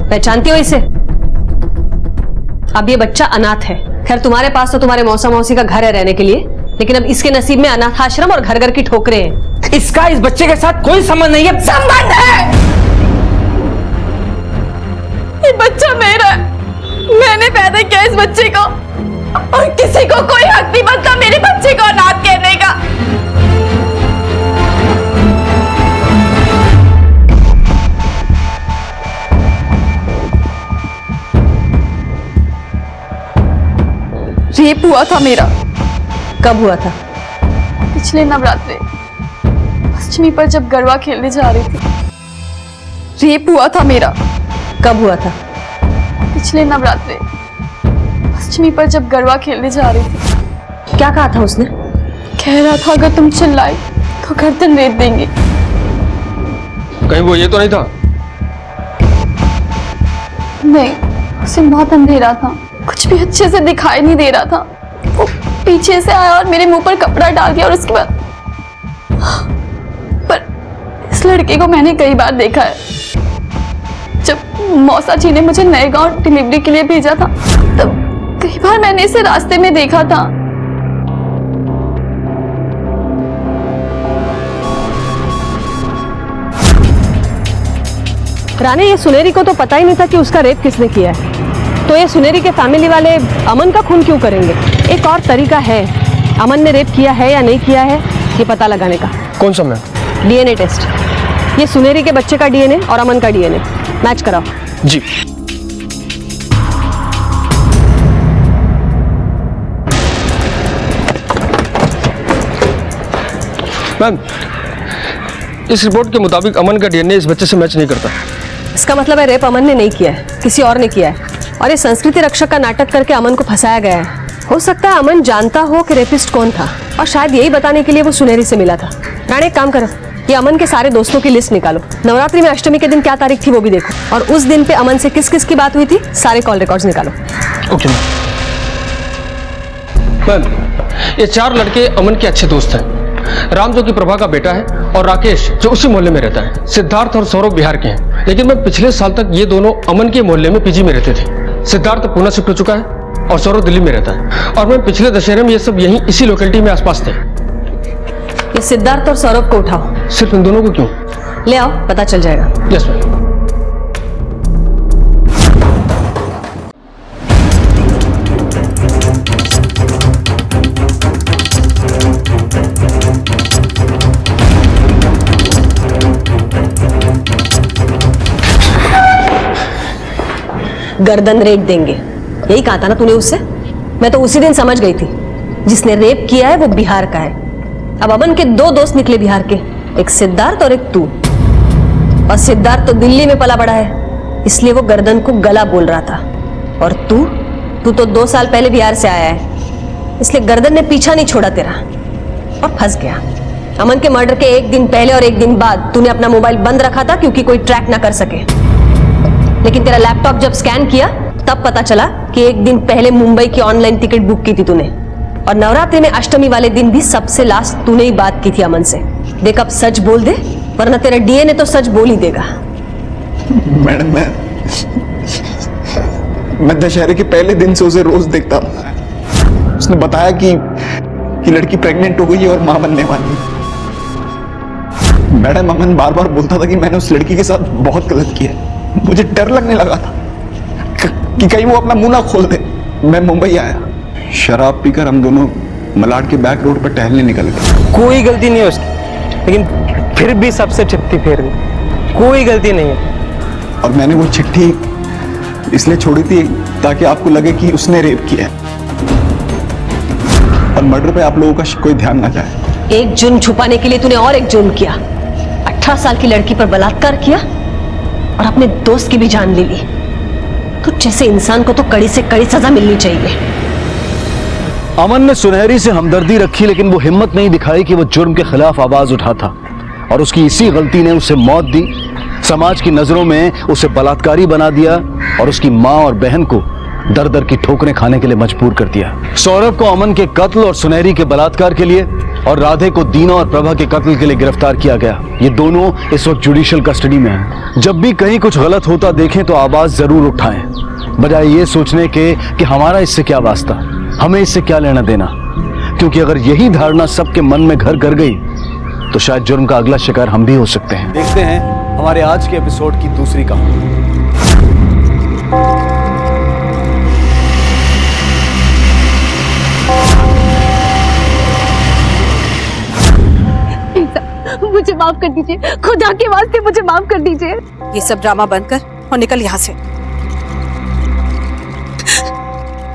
पहचानती हो इसे? अब ये बच्चा अनाथ है। खैर तुम्हारे पास तो तुम्हारे मौसी का घर है रहने के लिए, लेकिन अब इसके नसीब में अनाथ आश्रम और घर घर की ठोकरें हैं। इसका इस बच्चे के साथ कोई संबंध नहीं है। संबंध है, ये बच्चा मेरा है, मैंने पैदा किया इस बच्चे को और किसी को कोई हक नहीं बनता मेरे बच्चे को अनाथ कहने का। रेप हुआ था मेरा। कब हुआ था? पिछले नवरात्रे अष्टमी पर जब गरबा खेलने जा रही थी। रेप हुआ था मेरा। कब हुआ था? पिछले नवरात्रे अष्टमी पर जब गरबा खेलने जा रही थी। क्या कहा था उसने? कह रहा था अगर तुम चिल्लाए तो गर्दन रेत देंगे। कहीं वो ये तो नहीं था? नहीं, उसे बहुत अंधेरा था, कुछ भी अच्छे से दिखाई नहीं दे रहा था। वो पीछे से आया और मेरे मुंह पर कपड़ा डाल दिया और उसके बाद पर इस लड़के को मैंने कई बार देखा है। जब मौसा जी ने मुझे नए गांव डिलीवरी के लिए भेजा था तब कई बार मैंने इसे रास्ते में देखा था। रानी, ये सुनेरी को तो पता ही नहीं था कि उसका रेप किसने किया है, तो ये सुनेरी के फैमिली वाले अमन का खून क्यों करेंगे? एक और तरीका है अमन ने रेप किया है या नहीं किया है ये पता लगाने का। कौन सा मैम? DNA test. ये सुनेरी के बच्चे का डीएनए और अमन का डीएनए मैच कराओ। जी। मैम, इस रिपोर्ट के मुताबिक अमन का डीएनए इस बच्चे से मैच नहीं करता। इसका मतलब है रेप अमन ने नहीं किया है, किसी और ने किया है और ये संस्कृति रक्षक का नाटक करके अमन को फंसाया गया है। हो सकता है अमन जानता हो कि रेपिस्ट कौन था और शायद यही बताने के लिए वो सुनेरी से मिला था। रानी, एक काम करो, ये अमन के सारे दोस्तों की लिस्ट निकालो। नवरात्रि में अष्टमी के दिन क्या तारीख थी वो भी देखो और उस दिन पे अमन से किस किस की बात हुई थी सारे कॉल रिकॉर्ड्स निकालो। ओके मैम, ये 4 लड़के अमन के अच्छे दोस्त हैं। राम जो कि प्रभा का बेटा है और राकेश जो उसी मोहल्ले में रहता है। सिद्धार्थ और सौरभ बिहार के हैं, लेकिन मैं पिछले साल तक ये दोनों अमन के मोहल्ले में पीजी में रहते थे। सिद्धार्थ पुणे शिफ्ट हो चुका है और सौरभ दिल्ली में रहता है और मैं पिछले दशहरे में ये सब यहीं इसी लोकेलिटी में आसपास थे। ये सिद्धार्थ और सौरभ को उठाओ। सिर्फ इन दोनों को क्यों? ले आओ, पता चल जाएगा। Yes ma'am. गर्दन रेट देंगे, यही कहा था ना तूने उससे? मैं तो उसी दिन समझ गई थी जिसने रेप किया है वो बिहार का है। अब अमन के 2 दोस्त निकले बिहार के, एक सिद्धार्थ और एक तू। और सिद्धार्थ तो दिल्ली में पला बड़ा है, इसलिए वो गर्दन को गला बोल रहा था। और तू तो 2 साल पहले बिहार से आया है, इसलिए गर्दन ने पीछा नहीं छोड़ा तेरा और फंस गया। अमन के मर्डर के 1 दिन पहले और 1 दिन बाद तूने अपना मोबाइल बंद रखा था क्योंकि कोई ट्रैक ना कर सके, लेकिन तेरा लैपटॉप जब स्कैन किया तब पता चला कि 1 दिन पहले मुंबई की ऑनलाइन टिकट बुक की थी तूने और नवरात्रि में अष्टमी वाले दिन भी सबसे लास्ट तूने ही बात की थी अमन से। देख, अब सच बोल दे वरना तेरा डीएनए तो सच बोल ही देगा। मैडम, मैं दशहरे के पहले दिन से उसे रोज देखता हूँ। उसने बताया कि लड़की प्रेग्नेंट हो गई है और मां बनने वाली है। मैडम, अमन बार बार बोलता था कि मैंने उस लड़की के साथ बहुत गलत किया। मुझे डर लगने लगा था कि कहीं वो अपना मुंह ना खोल दे। मैं मुंबई आया, शराब पीकर हम दोनों मलाड के बैक रोड पर टहलने निकल गए। कोई गलती नहीं है उसकी, लेकिन फिर भी सबसे चिट्ठी फेर दी। कोई गलती नहीं है। और मैंने वो चिट्ठी इसलिए छोड़ी थी ताकि आपको लगे कि उसने रेप किया है और मर्डर पे आप लोगों का कोई ध्यान ना जाए। एक जुर्म छुपाने के लिए तूने और एक जुर्म किया। 18 साल की लड़की पर बलात्कार किया और अपने दोस्त की भी जान ले ली। तो जैसे इंसान को तो कड़ी से कड़ी सजा मिलनी चाहिए। अमन ने सुनहरी से हमदर्दी रखी, लेकिन वो हिम्मत नहीं दिखाई कि वो जुर्म के खिलाफ आवाज उठाता और उसकी इसी गलती ने उसे मौत दी। समाज की नजरों में उसे बलात्कारी बना दिया और उसकी मां और बहन को दर दर की ठोकरें खाने के लिए मजबूर कर दिया। सौरभ को अमन के कत्ल और सुनहरी के बलात्कार के लिए और राधे को दीना और प्रभा के कत्ल के लिए गिरफ्तार किया गया। ये दोनों इस वक्त जुडिशियल कस्टडी में हैं। जब भी कहीं कुछ गलत होता देखें तो आवाज जरूर उठाएं, बजाय ये सोचने के कि हमारा इससे क्या वास्ता, हमें इससे क्या लेना देना। क्योंकि अगर यही धारणा सबके मन में घर कर गई तो शायद जुर्म का अगला शिकार हम भी हो सकते हैं। देखते हैं हमारे आज के एपिसोड की दूसरी कहानी। माफ कर दीजिए, खुदा के वास्ते मुझे माफ कर दीजिए। ये सब ड्रामा बंद कर और निकल यहाँ से।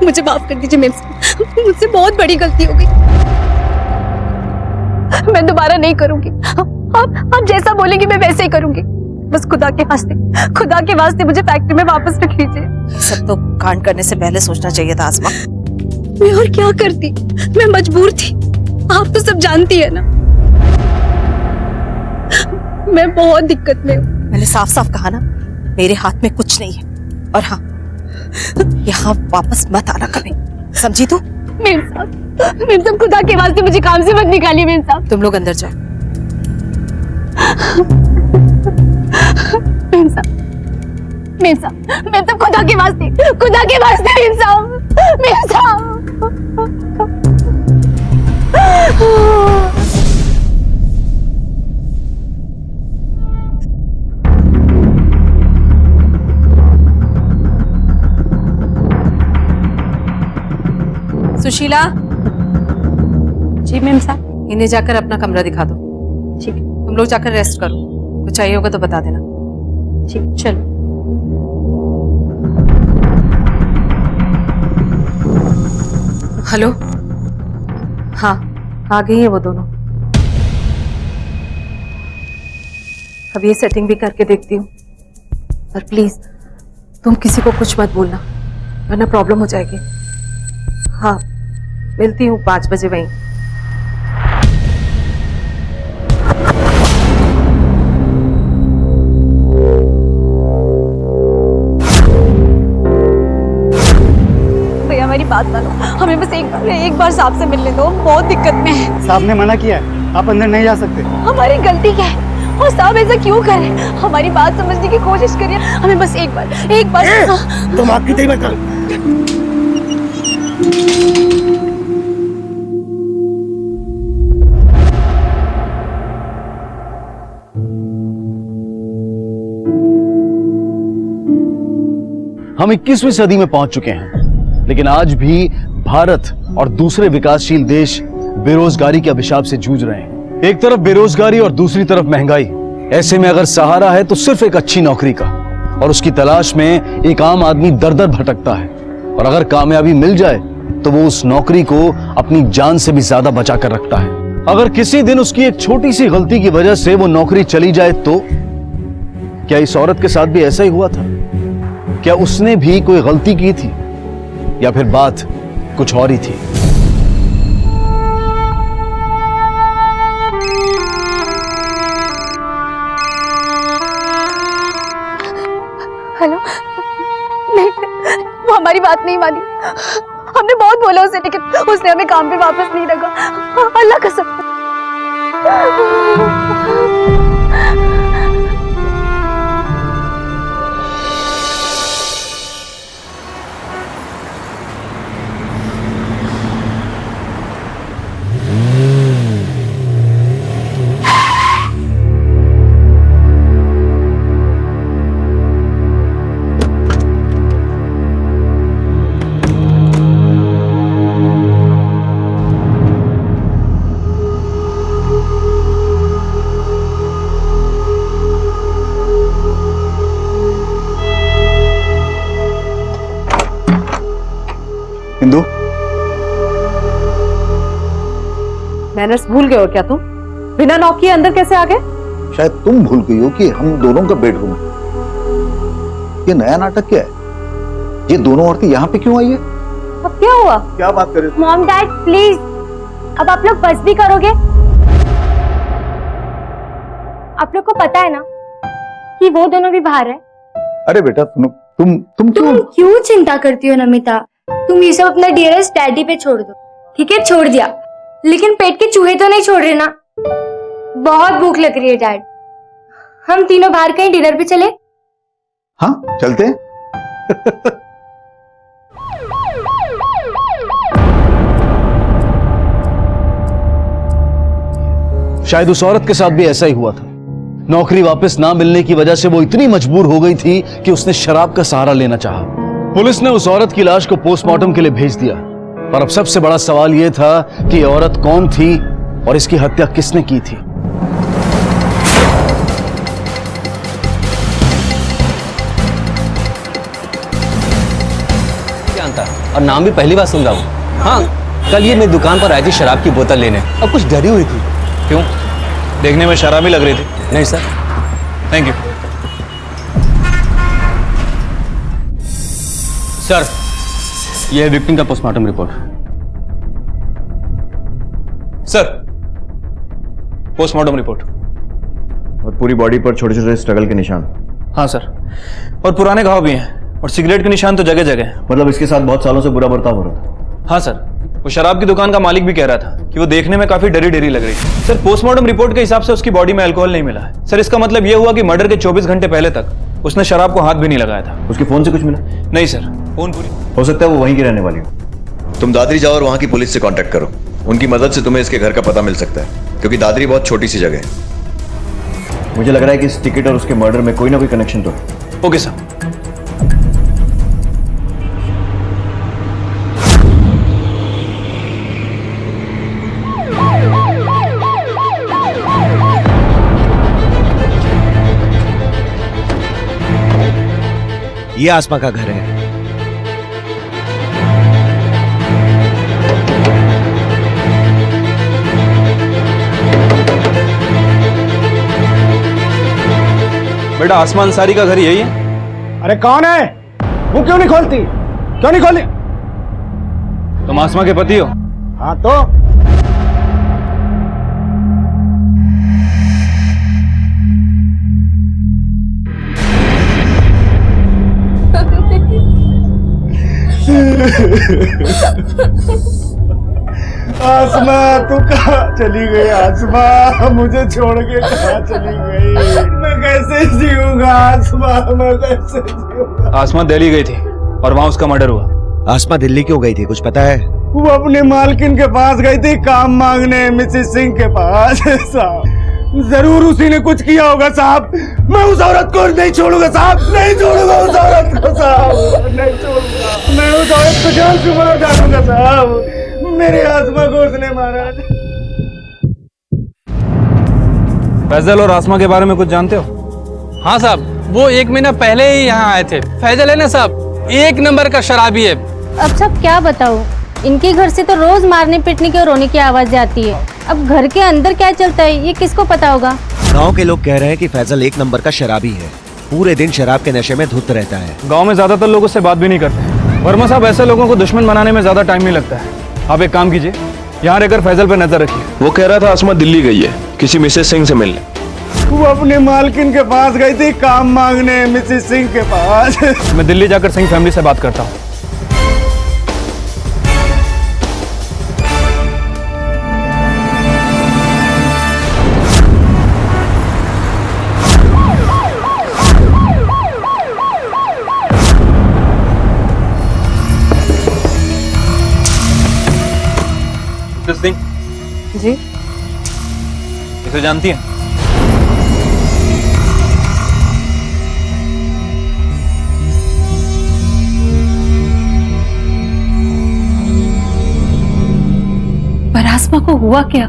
मुझे माफ कर दीजिए मेम साहब, मुझसे बहुत बड़ी गलती हो गई। मैं दोबारा नहीं करूंगी। आप जैसा बोलेंगी मैं वैसे ही करूंगी। बस खुदा के वास्ते मुझे फैक्ट्री में वापस रख लीजिए। सब तो कांड करने से पहले सोचना चाहिए था आसमा। मैं और क्या करती, मैं मजबूर थी। आप तो सब जानती है ना, मैं बहुत दिक्कत में हूँ। मैंने साफ साफ कहा ना, मेरे हाथ में कुछ नहीं है। और हाँ, यहाँ वापस मत आना कभी, समझी तू? मेम साहब खुदा के वास्ते मुझे काम से मत निकालिए मेम साहब। तुम लोग अंदर जाओ। मेम साहब खुदा के वास्ते मेम साहब। सुशीला। जी मेम साहब। इन्हें जाकर अपना कमरा दिखा दो। ठीक है। तुम लोग जाकर रेस्ट करो, कुछ चाहिए होगा तो बता देना। ठीक, चलो। हेलो। हाँ, आ गई है वो दोनों। अब ये सेटिंग भी करके देखती हूँ। और प्लीज तुम किसी को कुछ मत बोलना, वरना प्रॉब्लम हो जाएगी। हाँ, मिलती हूँ 5 बजे वहीं। भैया हमारी बात मानो, हमें बस एक बार साहब से मिलने दो, बहुत दिक्कत में है। साहब ने मना किया है, आप अंदर नहीं जा सकते। हमारी गलती क्या है और साहब ऐसा क्यों कर रहे हैं? हमारी बात समझने की कोशिश करिए, हमें बस एक बार। तुम आपकी तय मत करो। हम 21वीं सदी में पहुंच चुके हैं, लेकिन आज भी भारत और दूसरे विकासशील देश बेरोजगारी के अभिशाप से जूझ रहे हैं। एक तरफ बेरोजगारी और दूसरी तरफ महंगाई। ऐसे में अगर सहारा है तो सिर्फ एक अच्छी नौकरी का, और उसकी तलाश में एक आम आदमी दर दर भटकता है। और अगर कामयाबी मिल जाए तो वो उस नौकरी को अपनी जान से भी ज्यादा बचा कर रखता है। अगर किसी दिन उसकी एक छोटी सी गलती की वजह से वो नौकरी चली जाए तो क्या इस औरत के साथ भी ऐसा ही हुआ था? क्या उसने भी कोई गलती की थी, या फिर बात कुछ और ही थी? हेलो। नहीं, वो हमारी बात नहीं मानी। हमने बहुत बोला उसे, लेकिन उसने हमें काम पे वापस नहीं रखा। अल्लाह कसम। इंदु, मैनर्स भूल गए हो क्या तुम? बिना नॉक किए अंदर कैसे आ गए? शायद तुम भूल गई हो कि हम दोनों का बेडरूम है। ये नया नाटक क्या है? ये दोनों औरतें यहाँ पे क्यों आई है? अब क्या हुआ? क्या बात कर रहे हो? मॉम डैड प्लीज, अब आप लोग बस भी करोगे? आप लोग को पता है ना कि वो दोनों भी बाहर है। अरे बेटा तुम क्यों चिंता करती हो नमिता? तुम ये सब अपना डियरेस्ट डैडी पे छोड़ दो। ठीक है, छोड़ दिया, लेकिन पेट के चूहे तो नहीं छोड़ रहे ना? बहुत भूख लग रही है डैड, हम तीनों बाहर कहीं डिनर पे चले? हाँ चलते हैं। शायद उस औरत के साथ भी ऐसा ही हुआ था। नौकरी वापस ना मिलने की वजह से वो इतनी मजबूर हो गई थी कि उसने शराब का सहारा लेना चाहा। पुलिस ने उस औरत की लाश को पोस्टमार्टम के लिए भेज दिया, और अब सबसे बड़ा सवाल यह था कि ये औरत कौन थी और इसकी हत्या किसने की थी। और नाम भी पहली बार सुन रहा हूँ। हाँ, कल ये मेरी दुकान पर आई थी शराब की बोतल लेने और कुछ डरी हुई थी। क्यों? देखने में शराबी लग रही थी। नहीं सर। थैंक यू सर, ये है विक्टिम का postmortem report. Sir, postmortem report. और पूरी बॉडी पर छोटे छोटे स्ट्रगल के निशान। हाँ सर, और पुराने घाव भी हैं और सिगरेट के निशान तो जगह जगह हैं। मतलब इसके साथ बहुत सालों से बुरा बर्ताव हो रहा था। हाँ सर, वो शराब की दुकान का मालिक भी कह रहा था कि वो देखने में काफी डरी डरी लग रही थी। सर, पोस्टमार्टम रिपोर्ट के हिसाब से उसकी बॉडी में अल्कोहल नहीं मिला है। सर, इसका मतलब ये हुआ कि मर्डर के 24 घंटे पहले तक उसने शराब को हाथ भी नहीं लगाया था। उसके फोन से कुछ मिला? नहीं सर, फोन पूरी हो सकता है वो वहीं की रहने वाली हो। तुम दादरी जाओ और वहां की पुलिस से कांटेक्ट करो। उनकी मदद से तुम्हें इसके घर का पता मिल सकता है, क्योंकि दादरी बहुत छोटी सी जगह है। मुझे लग रहा है कि इस टिकट और उसके मर्डर में कोई ना कोई कनेक्शन तो है। Okay sir. ये आसमा का घर है। बेटा, आसमान अंसारी का घर यही है? अरे कौन है? वो क्यों नहीं खोलती? क्यों नहीं खोली? तुम आसमा के पति हो? हाँ तो आसमा, तू कहाँ चली गई? आसमा, मुझे छोड़ के कहाँ चली गई? मैं कैसे जीऊंगा आसमा? मैं कैसे जीऊंगा? आसमा दिल्ली गई थी और वहां उसका मर्डर हुआ। आसमा दिल्ली क्यों गई थी, कुछ पता है? वो अपने मालकिन के पास गई थी काम मांगने, मिसेस सिंह के पास। साहब, जरूर उसी ने कुछ किया होगा साहब। मैं उस औरत को नहीं छोड़ूंगा साहब, नहीं छोड़ूंगा उस औरत को साहब, नहीं छोड़ूंगा। मैं उस औरत को जान से मार डालूंगा साहब। मेरे आसमा को उसने मारा। फैजल और आसमा के बारे में कुछ जानते हो? हाँ साहब, वो 1 महीना पहले ही यहाँ आए थे। फैजल है ना साहब, 1 नंबर का शराबी है। अब सब क्या बताऊं, इनके घर से तो रोज मारने पीटने की और रोने की आवाजें आती है। अब घर के अंदर क्या चलता है ये किसको पता होगा? गांव के लोग कह रहे हैं कि फैजल 1 नंबर का शराबी है, पूरे दिन शराब के नशे में धुत रहता है। गांव में ज्यादातर लोग उससे बात भी नहीं करते। वर्मा साहब, ऐसे लोगों को दुश्मन बनाने में ज्यादा टाइम नहीं लगता है। आप एक काम कीजिए, यहाँ रहकर फैजल पे नजर रखिए। वो कह रहा था आसमा दिल्ली गई है किसी मिसेस सिंह से मिलने। वो अपने मालकिन के पास गई थी काम मांगने, मिसेस सिंह के पास। मैं दिल्ली जाकर सिंह फैमिली से बात करता हूँ। सिंह जी, इसे जानती हैं? पर आसमा को हुआ क्या?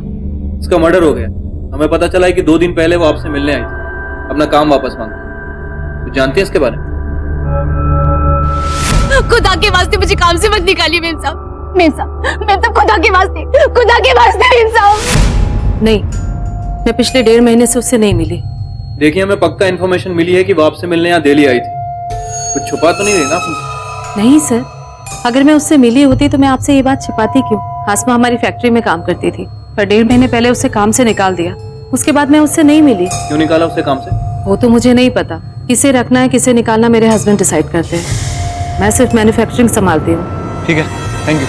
उसका मर्डर हो गया। हमें पता चला है कि 2 दिन पहले वो आपसे मिलने आई थी, अपना काम वापस मांगती। तो जानती है इसके बारे में? खुदा के वास्ते मुझे काम से मत निकालिए मेम साहब। मेम साहब, मैं तो खुदा के वास्ते मेम साहब। नहीं, मैं पिछले 1.5 महीने से उससे नहीं मिली। देखिए, हमें पक्का इन्फॉर्मेशन मिली है कि वो आपसे मिलने यहाँ दिल्ली आई थी। कुछ छुपा तो नहीं रही ना आप? नहीं सर, अगर मैं उससे मिली होती तो मैं आपसे ये बात छिपाती क्यों? आसमा हमारी फैक्ट्री में काम करती थी, पर 1.5 महीने पहले उसे काम से निकाल दिया। उसके बाद मैं उससे नहीं मिली। क्यों निकाला उसे काम से? वो तो मुझे नहीं पता। किसे रखना है किसे निकालना मेरे हस्बैंड डिसाइड करते हैं। मैं सिर्फ मैन्युफैक्चरिंग संभालती हूँ। ठीक है, थैंक यू।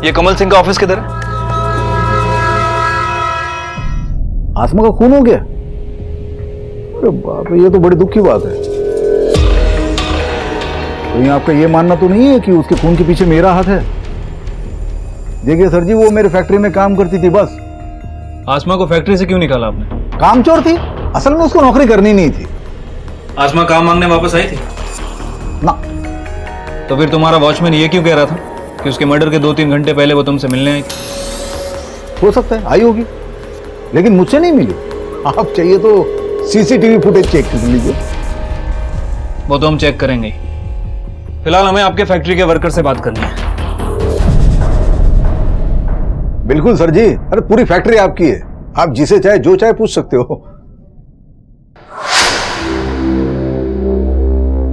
ये कमल सिंह का ऑफिस किधर है? आसमा का खून हो गया? अरे बाप रे, ये तो बड़ी दुख की बात है। तो आपका ये मानना तो नहीं है कि उसके खून के पीछे मेरा हाथ है? देखिए सर जी, वो मेरे फैक्ट्री में काम करती थी बस। आसमा को फैक्ट्री से क्यों निकाला आपने? कामचोर थी, असल में उसको नौकरी करनी नहीं थी। आसमा काम मांगने वापस आई थी ना। तो फिर तुम्हारा वॉचमैन ये क्यों कह रहा था कि उसके मर्डर के 2-3 घंटे पहले वो तुमसे मिलने आई? हो सकता है आई होगी, लेकिन मुझसे नहीं मिली। आप चाहिए तो सीसीटीवी फुटेज चेक कर लीजिए। वो तो हम चेक करेंगे ही। फिलहाल हमें आपके फैक्ट्री के वर्कर से बात करनी है। बिल्कुल सर जी, अरे पूरी फैक्ट्री आपकी है, आप जिसे चाहे जो चाहे पूछ सकते हो।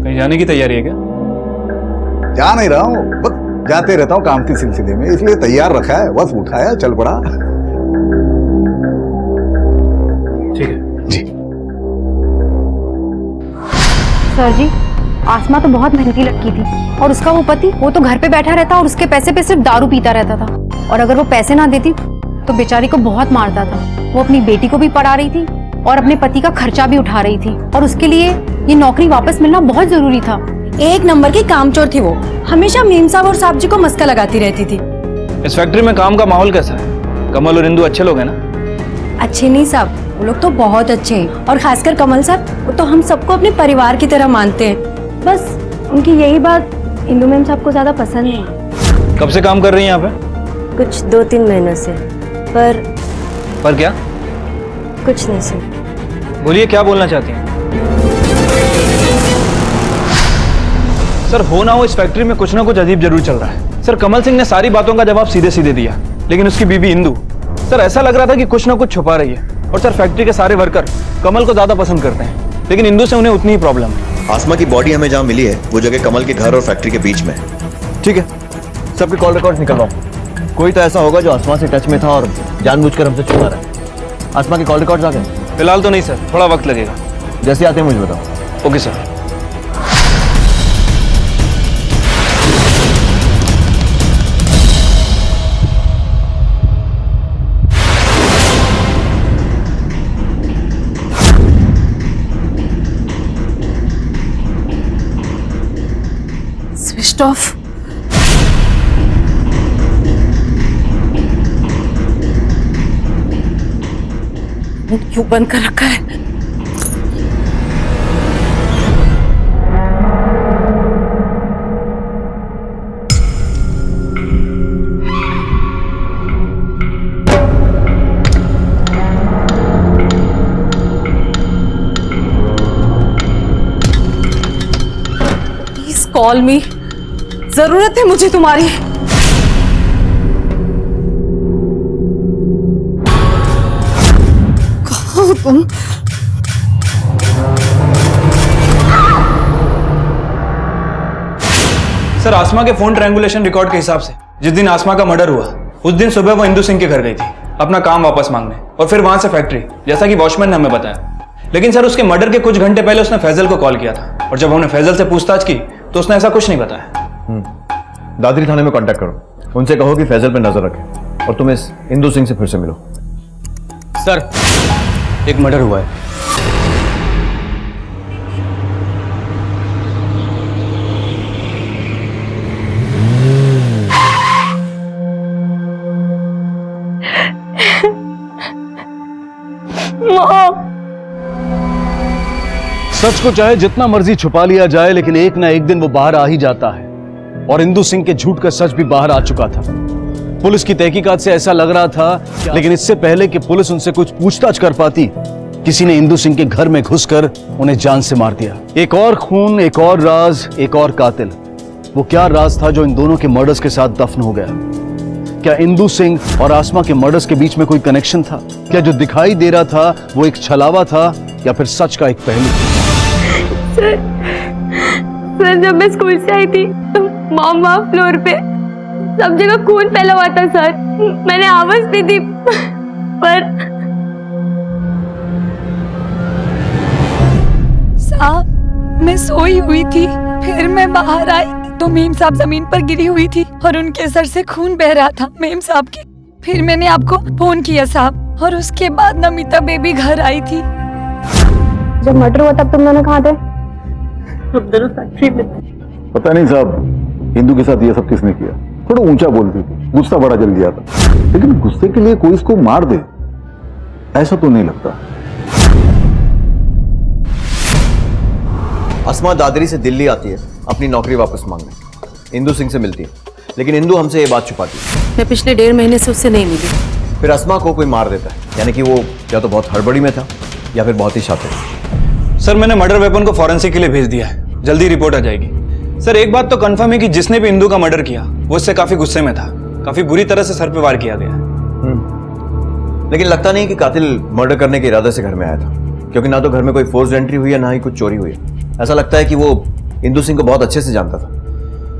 कहीं जाने की तैयारी है क्या? जा नहीं रहा हूं, बस जाते रहता हूं काम के सिलसिले में, इसलिए तैयार रखा है, बस उठाया चल पड़ा। ठीक है जी। सर जी, आसमा तो बहुत मेहनती लड़की थी और उसका वो पति, वो तो घर पे बैठा रहता और उसके पैसे पे सिर्फ दारू पीता रहता था, और अगर वो पैसे ना देती तो बेचारी को बहुत मारता था। वो अपनी बेटी को भी पढ़ा रही थी और अपने पति का खर्चा भी उठा रही थी, और उसके लिए ये नौकरी वापस मिलना बहुत जरूरी था। एक नंबर की कामचोर थी वो, हमेशा मीम साहब और साहब जी को मस्का लगाती रहती थी। इस फैक्ट्री में काम का माहौल कैसा है? कमल और इंदु अच्छे लोग हैं ना? अच्छे नहीं साहब, वो लोग तो बहुत अच्छे हैं, और खासकर कमल साहब, वो तो हम सबको अपने परिवार की तरह मानते हैं। बस उनकी यही बात इंदु मैम साहब को ज्यादा पसंद नहीं। कब से काम कर रही हैं यहाँ पे? कुछ 2-3 महीनों से। पर क्या? कुछ नहीं सर। बोलिए, क्या बोलना चाहती हैं? सर, हो ना हो इस फैक्ट्री में कुछ ना कुछ अजीब जरूर चल रहा है। सर, कमल सिंह ने सारी बातों का जवाब सीधे सीधे दिया, लेकिन उसकी बीवी इंदु, सर ऐसा लग रहा था कि कुछ ना कुछ छुपा रही है। और सर, फैक्ट्री के सारे वर्कर कमल को ज्यादा पसंद करते हैं, लेकिन इंदु से उन्हें उतनी ही प्रॉब्लम है। आसमा की बॉडी हमें जहां मिली है वो जगह कमल के घर और फैक्ट्री के बीच में है। ठीक है, सबके कॉल रिकॉर्ड निकलवाओ। कोई तो ऐसा होगा जो आसमा से टच में था और जानबूझकर हमसे छुपा रहा है। आसमा के कॉल रिकॉर्ड आ गए? फिलहाल तो नहीं सर, थोड़ा वक्त लगेगा। जैसे आते हैं मुझे बताओ। Okay sir. Switch off. क्यों बंद कर रखा है? प्लीज कॉल मी, जरूरत है मुझे तुम्हारी। कहाँ हो तुम? सर, आसमा के फोन ट्रायंगुलेशन रिकॉर्ड के हिसाब से जिस दिन आसमा का मर्डर हुआ उस दिन सुबह वो इंदु सिंह के घर गई थी अपना काम वापस मांगने, और फिर वहां से फैक्ट्री, जैसा कि वॉचमैन ने हमें बताया। लेकिन सर, उसके मर्डर के कुछ घंटे पहले उसने फैजल को कॉल किया था, और जब हमने फैजल से पूछताछ की तो उसने ऐसा कुछ नहीं बताया। दादरी थाने में कांटेक्ट करो, उनसे कहो कि फैजल पे नजर रखें और तुम इस इंदु सिंह से फिर से मिलो। सर, एक मर्डर हुआ है। सच को चाहे जितना मर्जी छुपा लिया जाए, लेकिन एक ना एक दिन वो बाहर आ ही जाता है, और इंदु सिंह के झूठ का सच भी बाहर आ चुका था। पुलिस की तहकीकात से ऐसा लग रहा था, लेकिन इससे पहले कि पुलिस उनसे कुछ पूछताछ कर पाती, किसी ने इंदु सिंह के घर में घुसकर उन्हें जान से मार दिया। एक और खून, एक और राज, एक और कातिल। वो क्या राज था जो इन दोनों के मर्डर्स के साथ दफन हो गया? क्या इंदु सिंह और आसमा के मर्डर्स के बीच में कोई कनेक्शन था? क्या जो दिखाई दे रहा था वो एक छलावा था, या फिर सच का एक पहलू? सर, जब मैं स्कूल से आई थी तो मॉम वहाँ फ्लोर पे सब जगह खून फैला हुआ था सर। मैंने आवाज दी थी, पर साहब, मैं सोई हुई थी, फिर मैं बाहर आई तो मीम साहब जमीन पर गिरी हुई थी और उनके सर से खून बह रहा था मीम साहब के। फिर मैंने आपको फोन किया साहब, और उसके बाद नमिता बेबी घर आई थी। जब मर्डर हुआ तब तुम दोनों कहाँ थे? हम दोनों फैक्ट्री में। पता नहीं साहब, इंदु के साथ ये सब किसने किया। थोड़ा ऊंचा बोलती थी, गुस्सा बड़ा जल गया था, लेकिन गुस्से के लिए कोई इसको मार दे ऐसा तो नहीं लगता। आसमा दादरी से दिल्ली आती है अपनी नौकरी वापस मांगने, इंदु सिंह से मिलती है, लेकिन इंदु हमसे ये बात छुपाती है। मैं पिछले 1.5 महीने से उससे नहीं मिली। फिर अस्मा को कोई मार देता है, यानी कि वो या तो बहुत हड़बड़ी में था या फिर बहुत ही शातिर। सर मैंने मर्डर वेपन को फॉरेंसिक के लिए भेज दिया है, जल्दी रिपोर्ट आ जाएगी। सर एक बात तो कंफर्म है कि जिसने भी इंदु का मर्डर किया वो उससे काफी गुस्से में था, काफी बुरी तरह से सर पे वार किया गया। लेकिन लगता नहीं कि कातिल मर्डर करने के इरादे से घर में आया था, क्योंकि ना तो घर में कोई फोर्स एंट्री हुई है ना ही कुछ चोरी हुई है। ऐसा लगता है कि वो इंदु सिंह को बहुत अच्छे से जानता था।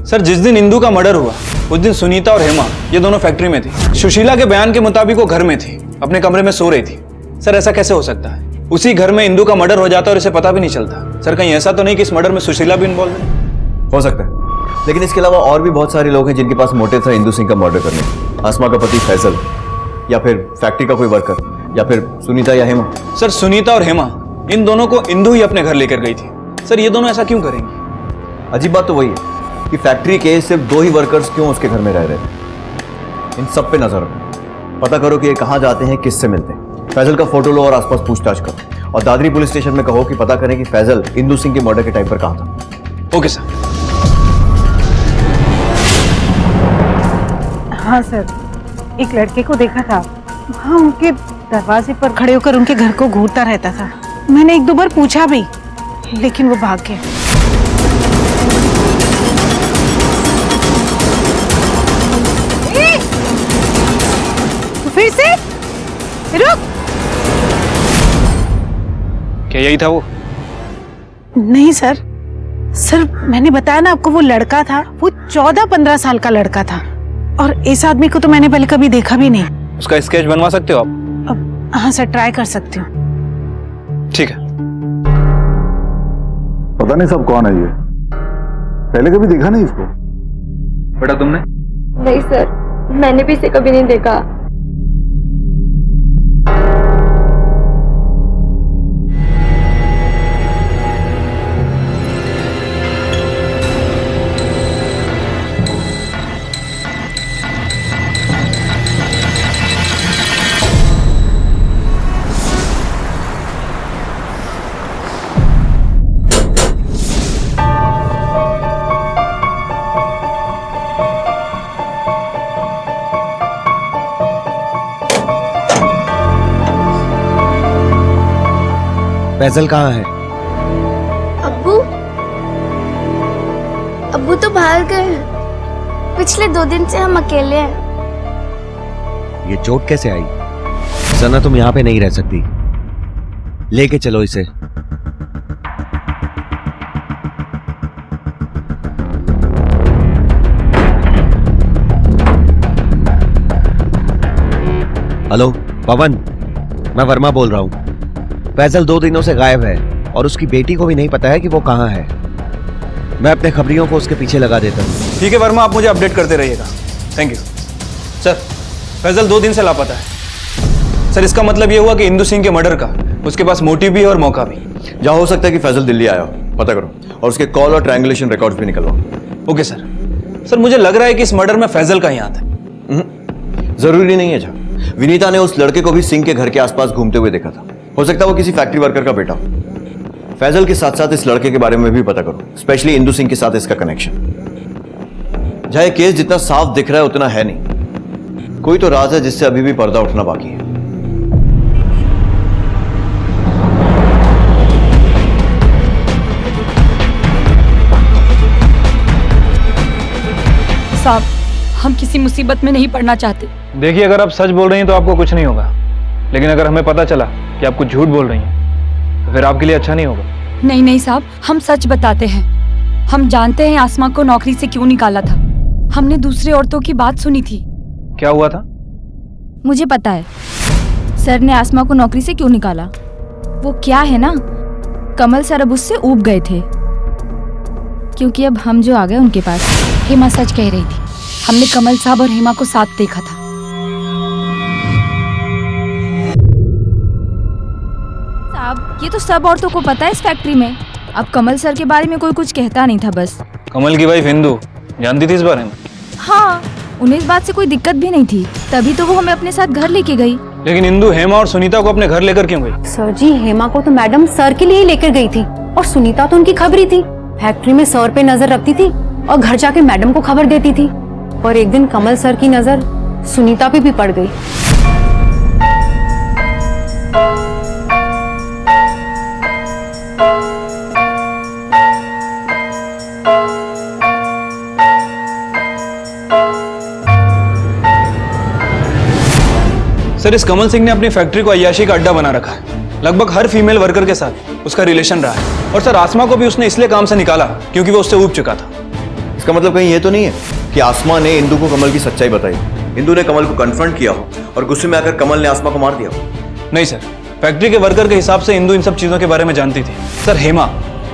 सर जिस दिन इंदु का मर्डर हुआ उस दिन सुनीता और हेमा ये दोनों फैक्ट्री में थी। सुशीला के बयान के मुताबिक वो घर में थी, अपने कमरे में सो रही थी। सर ऐसा कैसे हो सकता है? उसी घर में इंदु का मर्डर हो जाता और इसे पता भी नहीं चलता। सर कहीं ऐसा तो नहीं कि इस मर्डर में सुशीला भी इन्वॉल्व है? हो सकता है, लेकिन इसके अलावा और भी बहुत सारे लोग हैं जिनके पास मोटिव था इंदु सिंह का मर्डर करने का। आसमा का पति फैजल, या फिर फैक्ट्री का कोई वर्कर, या फिर सुनीता या हेमा। सर सुनीता और हेमा इन दोनों को इंदु ही अपने घर लेकर गई थी। सर ये दोनों ऐसा क्यों करेंगे? अजीब बात तो वही है कि फैक्ट्री के सिर्फ 2 ही वर्कर्स क्यों उसके घर में रह रहे थे। इन सब पे नजर रखो, पता करो कि ये कहाँ जाते हैं, किससे मिलते हैं। फैजल का फोटो लो और आसपास पूछताछ करो, और दादरी पुलिस स्टेशन में कहो कि पता करें कि फैजल इंदु सिंह के मर्डर के टाइम पर कहाँ था। Okay sir. हाँ सर, एक लड़के को देखा था, वहाँ उनके दरवाजे पर खड़े होकर उनके घर को घूरता रहता था। मैंने 1-2 बार पूछा भी, लेकिन वो भाग गया। फिर से रुक। क्या यही था वो? नहीं सर, मैंने बताया ना आपको, वो लड़का था, वो 14-15 साल का लड़का था, और इस आदमी को तो मैंने पहले कभी देखा भी नहीं। उसका स्केच बनवा सकते हो आप? हाँ सर, ट्राई कर सकती हूँ। ठीक है। पता नहीं सब कौन है ये, पहले कभी देखा नहीं इसको। बेटा तुमने? नहीं सर, मैंने भी इसे कभी नहीं देखा। फैजल कहाँ है? अब्बू तो बाहर गए हैं। पिछले 2 दिन से हम अकेले हैं। ये चोट कैसे आई? सना तुम यहाँ पे नहीं रह सकती, लेके चलो इसे। हेलो पवन, मैं वर्मा बोल रहा हूँ। फैजल 2 दिनों से गायब है और उसकी बेटी को भी नहीं पता है कि वो कहाँ है। मैं अपने खबरियों को उसके पीछे लगा देता हूँ। ठीक है वर्मा, आप मुझे अपडेट करते रहिएगा। Thank you sir. फैजल 2 दिन से लापता है सर। इसका मतलब ये हुआ कि इंदु सिंह के मर्डर का उसके पास मोटिव भी है और मौका भी। जहाँ हो सकता है कि फैजल दिल्ली आया हो, पता करो, और उसके कॉल और ट्रायंगुलेशन रिकॉर्ड्स भी निकलवाओ। Okay sir. सर मुझे लग रहा है कि इस मर्डर में फैजल का ही हाथ है। जरूरी नहीं है। जहाँ विनीता ने उस लड़के को भी सिंह के घर के आसपास घूमते हुए देखा था, हो सकता है वो किसी फैक्ट्री वर्कर का बेटा हो। फैजल के साथ साथ इस लड़के के बारे में भी पता करो, स्पेशली इंदु सिंह के साथ इसका कनेक्शन। जहाँ केस जितना साफ दिख रहा है उतना है नहीं, कोई तो राज है जिससे अभी भी पर्दा उठना बाकी है। साहब, हम किसी मुसीबत में नहीं पड़ना चाहते। देखिए अगर आप सच बोल रही हैं तो आपको कुछ नहीं होगा, लेकिन अगर हमें पता चला कि आप कुछ झूठ बोल रही हैं तो फिर आपके लिए अच्छा नहीं होगा। नहीं साहब, हम सच बताते हैं। हम जानते हैं आसमा को नौकरी से क्यों निकाला था। हमने दूसरी औरतों की बात सुनी थी। क्या हुआ था? मुझे पता है सर ने आसमा को नौकरी से क्यों निकाला। वो क्या है ना, कमल सर अब उससे ऊब गए थे, क्योंकि अब हम जो आ गए उनके पास। हेमा सच कह रही थी, हमने कमल साहब और हेमा को साथ देखा था। साहब ये तो सब औरतों को पता है इस फैक्ट्री में। अब कमल सर के बारे में कोई कुछ कहता नहीं था बस। कमल की वाइफ इंदु जानती थी इस बारे में? हाँ, उन्हें इस बात से कोई दिक्कत भी नहीं थी, तभी तो वो हमें अपने साथ घर लेके गई। लेकिन इंदु हेमा और सुनीता को अपने घर लेकर क्यों गई? सर जी, हेमा को तो मैडम सर के लिए ही लेकर गई थी, और सुनीता तो उनकी खबरी थी। फैक्ट्री में सर पे नजर रखती थी और घर जाके मैडम को खबर देती थी। पर एक दिन कमल सर की नजर सुनीता पे भी पड़ गई। सर, इस कमल सिंह ने अपनी फैक्ट्री को अय्याशी का अड्डा बना रखा है। लगभग हर फीमेल वर्कर के साथ उसका रिलेशन रहा है। और सर, आसमा को भी उसने इसलिए काम से निकाला क्योंकि वो उससे ऊब चुका था। इसका मतलब कहीं ये तो नहीं है कि आसमा ने इंदु को कमल की सच्चाई बताई, इंदु ने कमल को कन्फ्रंट किया हो और गुस्से में आकर कमल ने आसमा को मार दिया हो? नहीं सर, फैक्ट्री के वर्कर के हिसाब से इंदु इन सब चीजों के बारे में जानती थी। सर, हेमा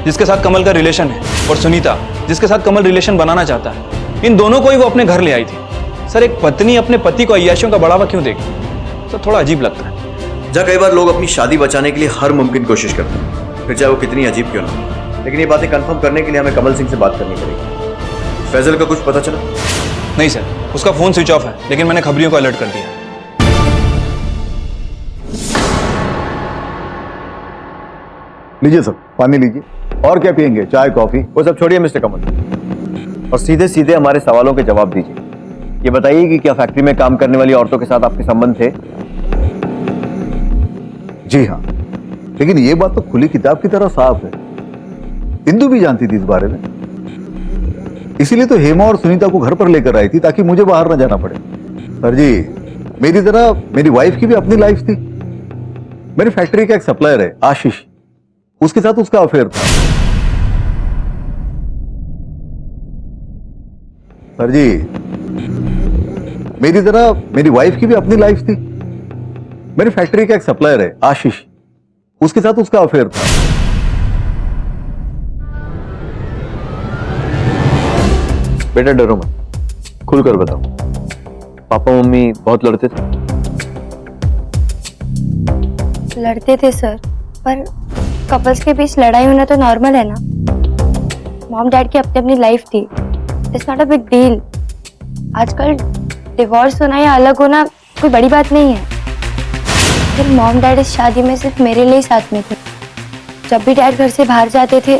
जिसके साथ कमल का रिलेशन है और सुनीता जिसके साथ कमल रिलेशन बनाना चाहता है, इन दोनों को ही वो अपने घर ले आई थी। सर, एक पत्नी अपने पति को अय्याशियों का बढ़ावा क्यों देगी? सर, थोड़ा अजीब लगता है। जहाँ कई बार लोग अपनी शादी बचाने के लिए हर मुमकिन कोशिश करते हैं, फिर चाहे वो कितनी अजीब क्यों ना। लेकिन ये बातें कंफर्म करने के लिए हमें कमल सिंह से बात करनी पड़ेगी। फैजल का कुछ पता चला? नहीं सर, उसका फोन स्विच ऑफ है, लेकिन मैंने खबरियों को अलर्ट कर दिया। लीजिए सर, पानी लीजिए। और क्या पियेंगे? चाय, कॉफी? वो सब छोड़िए मिस्टर कमल, और सीधे सीधे हमारे सवालों के जवाब दीजिए। ये बताइए कि क्या फैक्ट्री में काम करने वाली औरतों के साथ आपके संबंध थे? जी हाँ, लेकिन ये बात तो खुली किताब की तरह साफ है। इंदु भी जानती थी इस बारे में, इसीलिए तो हेमा और सुनीता को घर पर लेकर आई थी ताकि मुझे बाहर न जाना पड़े। सर जी, मेरी तरह मेरी वाइफ की भी अपनी लाइफ थी। मेरी फैक्ट्री का एक सप्लायर है आशीष, उसके साथ उसका अफेयर था। सर जी, मेरी तरह मेरी वाइफ की भी अपनी लाइफ थी। मेरी फैक्ट्री का एक सप्लायर है आशीष, उसके साथ उसका अफेयर था। बेटा डरो मत, खुलकर बताओ, पापा मम्मी बहुत लड़ते थे? लड़ते थे सर, पर कपल्स के बीच लड़ाई होना तो नॉर्मल है ना। मॉम डैड की अपनी अपनी लाइफ थी, it's not a big deal. आजकल डिवोर्स होना या अलग होना कोई बड़ी बात नहीं है। फिर मॉम डैड इस शादी में सिर्फ मेरे लिए ही साथ में थे। जब भी डैड घर से बाहर जाते थे,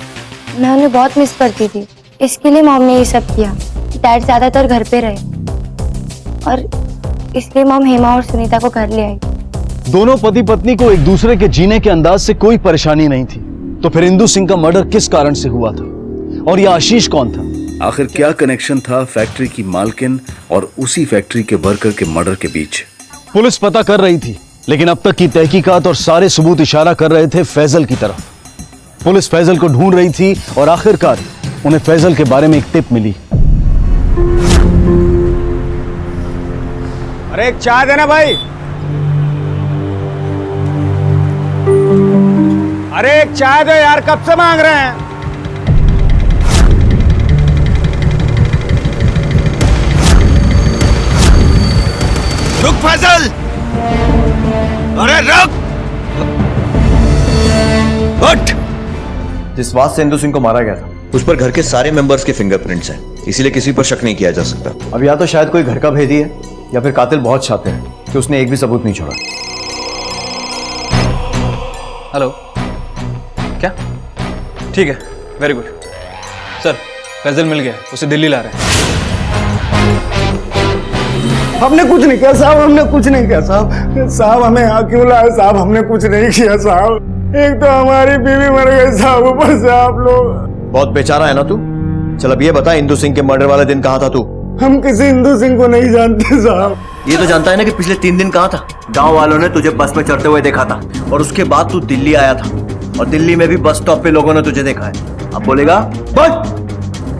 मैं उन्हें बहुत मिस करती थी। इसके लिए मॉम ने ये सब किया, डैड ज्यादातर घर पे रहे, और इसलिए मॉम हेमा और सुनीता को घर ले आई। दोनों पति पत्नी को एक दूसरे के जीने के अंदाज से कोई परेशानी नहीं थी, तो फिर इंदु सिंह का मर्डर किस कारण से हुआ था? और यह आशीष कौन था? आखिर क्या कनेक्शन था फैक्ट्री की मालकिन और उसी फैक्ट्री के वर्कर के मर्डर के बीच? पुलिस पता कर रही थी, लेकिन अब तक की तहकीकात और सारे सबूत इशारा कर रहे थे फैजल की तरफ। पुलिस फैजल को ढूंढ रही थी और आखिरकार उन्हें फैजल के बारे में एक टिप मिली। अरे एक चाय देना भाई। अरे एक चाय दो यार, कब से मांग रहे हैं। रुक फैजल, अरे रुक, उठ। जिस बात से इंदु सिंह को मारा गया था उस पर घर के सारे मेंबर्स के फिंगरप्रिंट्स हैं, इसीलिए किसी पर शक नहीं किया जा सकता। अब या तो शायद कोई घर का भेदी है या फिर कातिल बहुत चाहते हैं कि उसने एक भी सबूत नहीं छोड़ा। हेलो, क्या? ठीक है, वेरी गुड सर। फैजल मिल गया, उसे दिल्ली ला रहे हैं। हमने कुछ नहीं किया साहब, हमने कुछ नहीं किया साहब। साहब हमें यहाँ क्यों लाए साहब? हमने कुछ नहीं किया साहब। एक तो हमारी बीवी मर गई साहब, ऊपर से आप लोग। बहुत बेचारा है ना तू। चल अब ये बता, इंदु सिंह के मर्डर वाले दिन कहाँ था तू? हम किसी इंदु सिंह को नहीं जानते साहब। ये तो जानता है ना कि पिछले 3 दिन कहाँ था? गांव वालों ने तुझे बस में चढ़ते हुए देखा था, और उसके बाद तू दिल्ली आया था, और दिल्ली में भी बस स्टॉप पे लोगों ने तुझे देखा है। अब बोलेगा? बोल।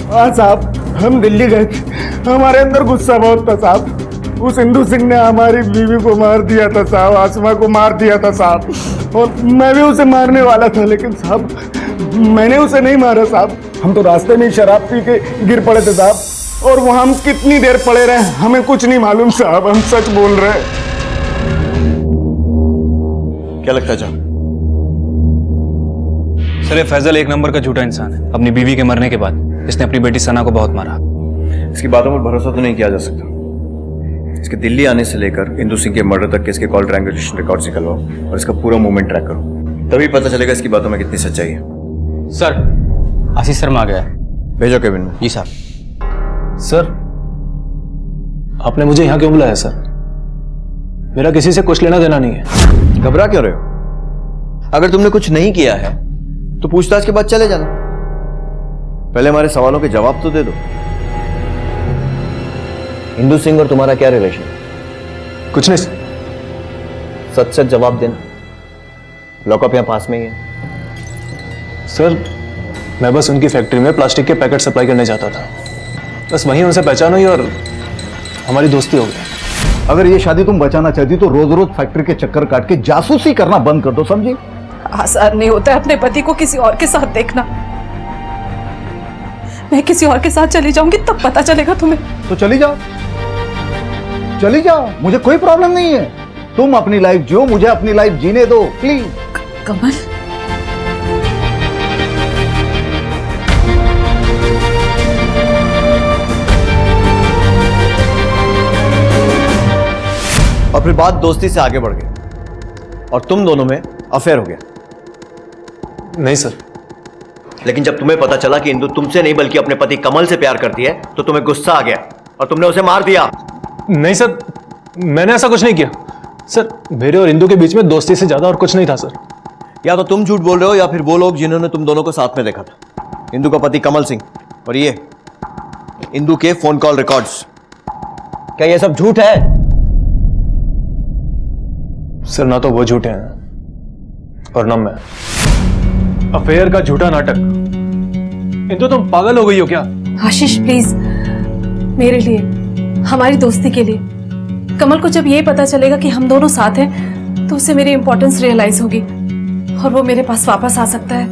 हाँ साहब, हम दिल्ली गए थे, हमारे अंदर गुस्सा बहुत था साहब। उस इंदु सिंह ने हमारी बीवी को मार दिया था साहब, आसमा को मार दिया था साहब, और मैं भी उसे मारने वाला था, लेकिन साहब मैंने उसे नहीं मारा साहब। हम तो रास्ते में शराब पी के गिर पड़े थे साहब, और वहां हम कितनी देर पड़े रहे हमें कुछ नहीं मालूम साहब। हम सच बोल रहे हैं। क्या लगता है जा? सर, ये फैजल एक नंबर का झूठा इंसान है। अपनी बीवी के मरने के बाद इसने अपनी बेटी सना को बहुत मारा। इसकी बातों पर भरोसा तो नहीं किया जा सकता। इसके दिल्ली आने से लेकर इंदु सिंह के मर्डर तक के इसके कॉल ट्रायंगुलेशन रिकॉर्ड निकलवाओ और इसका पूरा मूवमेंट ट्रैक करो, तभी पता चलेगा इसकी बातों में कितनी सच्चाई है। सर, आशीष शर्मा आ गया है। भेजो केबिन में। जी सर। सर, आपने मुझे यहाँ क्यों बुलाया सर? मेरा किसी से कुछ लेना देना नहीं है। घबरा क्यों रहे हो? अगर तुमने कुछ नहीं किया है तो पूछताछ के बाद चले जाना। पहले हमारे सवालों के जवाब तो दे दो। इंदु सिंह और तुम्हारा क्या रिलेशन? कुछ नहीं। सच सच जवाब देना। लॉकअप यहां पास में ही है। सर मैं बस उनकी फैक्ट्री में प्लास्टिक के पैकेट सप्लाई करने जाता था, बस वहीं उनसे पहचान हुई और हमारी दोस्ती हो गई। अगर ये शादी तुम बचाना चाहती तो रोज रोज फैक्ट्री के चक्कर काट के जासूसी करना बंद कर दो, समझी? आसान नहीं होता है अपने पति को किसी और के साथ देखना। मैं किसी और के साथ चली जाऊंगी तब पता चलेगा तुम्हें। तो चली जाओ, चली जाओ, मुझे कोई प्रॉब्लम नहीं है। तुम अपनी लाइफ जियो, मुझे अपनी लाइफ जीने दो प्लीज। कमल, और फिर बात दोस्ती से आगे बढ़ गई और तुम दोनों में अफेयर हो गया। नहीं सर। लेकिन जब तुम्हें पता चला कि इंदु तुमसे नहीं बल्कि अपने पति कमल से प्यार करती है तो तुम्हें गुस्सा आ गया और तुमने उसे मार दिया। नहीं सर, मैंने ऐसा कुछ नहीं किया। सर मेरे और इंदु के बीच में दोस्ती से ज्यादा और कुछ नहीं था सर। या तो तुम झूठ बोल रहे हो या फिर वो लोग जिन्होंने तुम दोनों को साथ में देखा था। इंदु का पति कमल सिंह और ये इंदु के फोन कॉल रिकॉर्ड्स, क्या ये सब झूठ है? सर ना तो वो झूठे हैं और ना मैं। अफेयर का झूठा नाटक। इंदु तुम पागल हो गई हो क्या? आशीष प्लीज, मेरे लिए, हमारी दोस्ती के लिए। कमल को जब ये पता चलेगा कि हम दोनों साथ हैं तो उसे मेरी इंपॉर्टेंस रियलाइज होगी और वो मेरे पास वापस आ सकता है।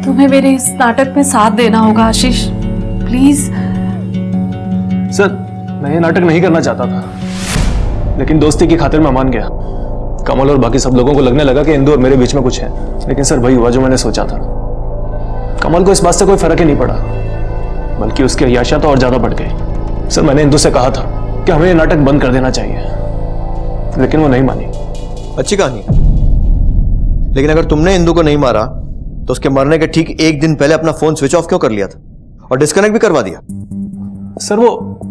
तुम्हें मेरे इस नाटक में साथ देना होगा आशीष, प्लीज। सर मैं ये नाटक नहीं करना चाहता था, लेकिन दोस्ती की खातिर मैं मान गया। कमल और बाकी सब लोगों को लगने लगा कि इंदु और मेरे बीच में कुछ है, लेकिन सर वही हुआ जो मैंने सोचा था। कमल को इस बात से कोई फर्क ही नहीं पड़ा, बल्कि उसकी अय्याशियां तो और ज्यादा बढ़ गई। सर मैंने इंदु से कहा था कि हमें ये नाटक बंद कर देना चाहिए, लेकिन वो नहीं मानी। अच्छी कहानी है, लेकिन अगर तुमने इंदु को नहीं मारा तो उसके मरने के ठीक एक दिन पहले अपना फोन स्विच ऑफ क्यों कर लिया था और डिस्कनेक्ट भी करवा दिया? सर वो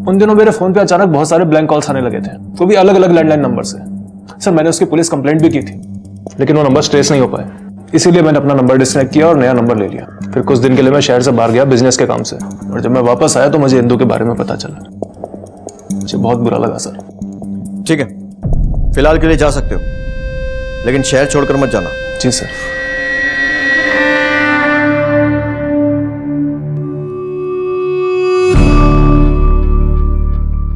उन दिनों मेरे फोन पे अचानक बहुत सारे ब्लैंक कॉल्स आने लगे थे, वो भी अलग अलग लैंडलाइन नंबर से। सर मैंने उसकी पुलिस कंप्लेंट भी की थी, लेकिन वो नंबर ट्रेस नहीं हो पाए, इसीलिए मैंने अपना नंबर डिस्कनेक्ट किया और नया नंबर ले लिया। फिर कुछ दिन के लिए मैं शहर से बाहर गया बिजनेस के काम से, और जब मैं वापस आया तो मुझे इंदु के बारे में पता चला। मुझे बहुत बुरा लगा सर। ठीक है, फिलहाल के लिए जा सकते हो, लेकिन शहर छोड़कर मत जाना। जी सर।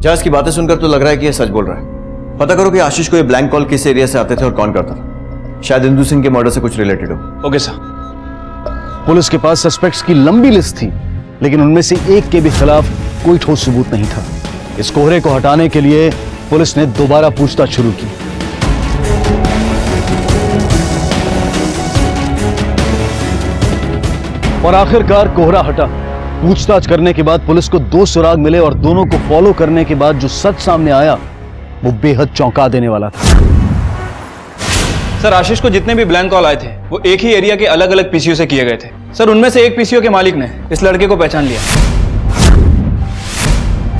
जज की बातें सुनकर तो लग रहा है कि ये सच बोल रहा है। पता करो कि आशीष को ये ब्लैंक कॉल किस एरिया से आते थे और कौन करता था। शायद इंदु सिंह के मर्डर से कुछ रिलेटेड हो। Okay sir. पुलिस के पास सस्पेक्ट्स की लंबी लिस्ट थी, लेकिन उनमें से एक के भी खिलाफ कोई ठोस सबूत नहीं था। इस कोहरे को हटाने के लिए पुलिस ने दोबारा पूछताछ शुरू की। और आखिरकार कोहरा हटा। पूछताछ करने के बाद पुलिस को 2 सुराग मिले और दोनों को फॉलो करने के बाद जो सच सामने आया वो बेहद चौंका देने वाला था। सर आशीष को जितने भी ब्लैंक कॉल आए थे वो एक ही एरिया के अलग अलग पीसीओ से किए गए थे। सर उनमें से एक पीसीओ के मालिक ने इस लड़के को पहचान लिया।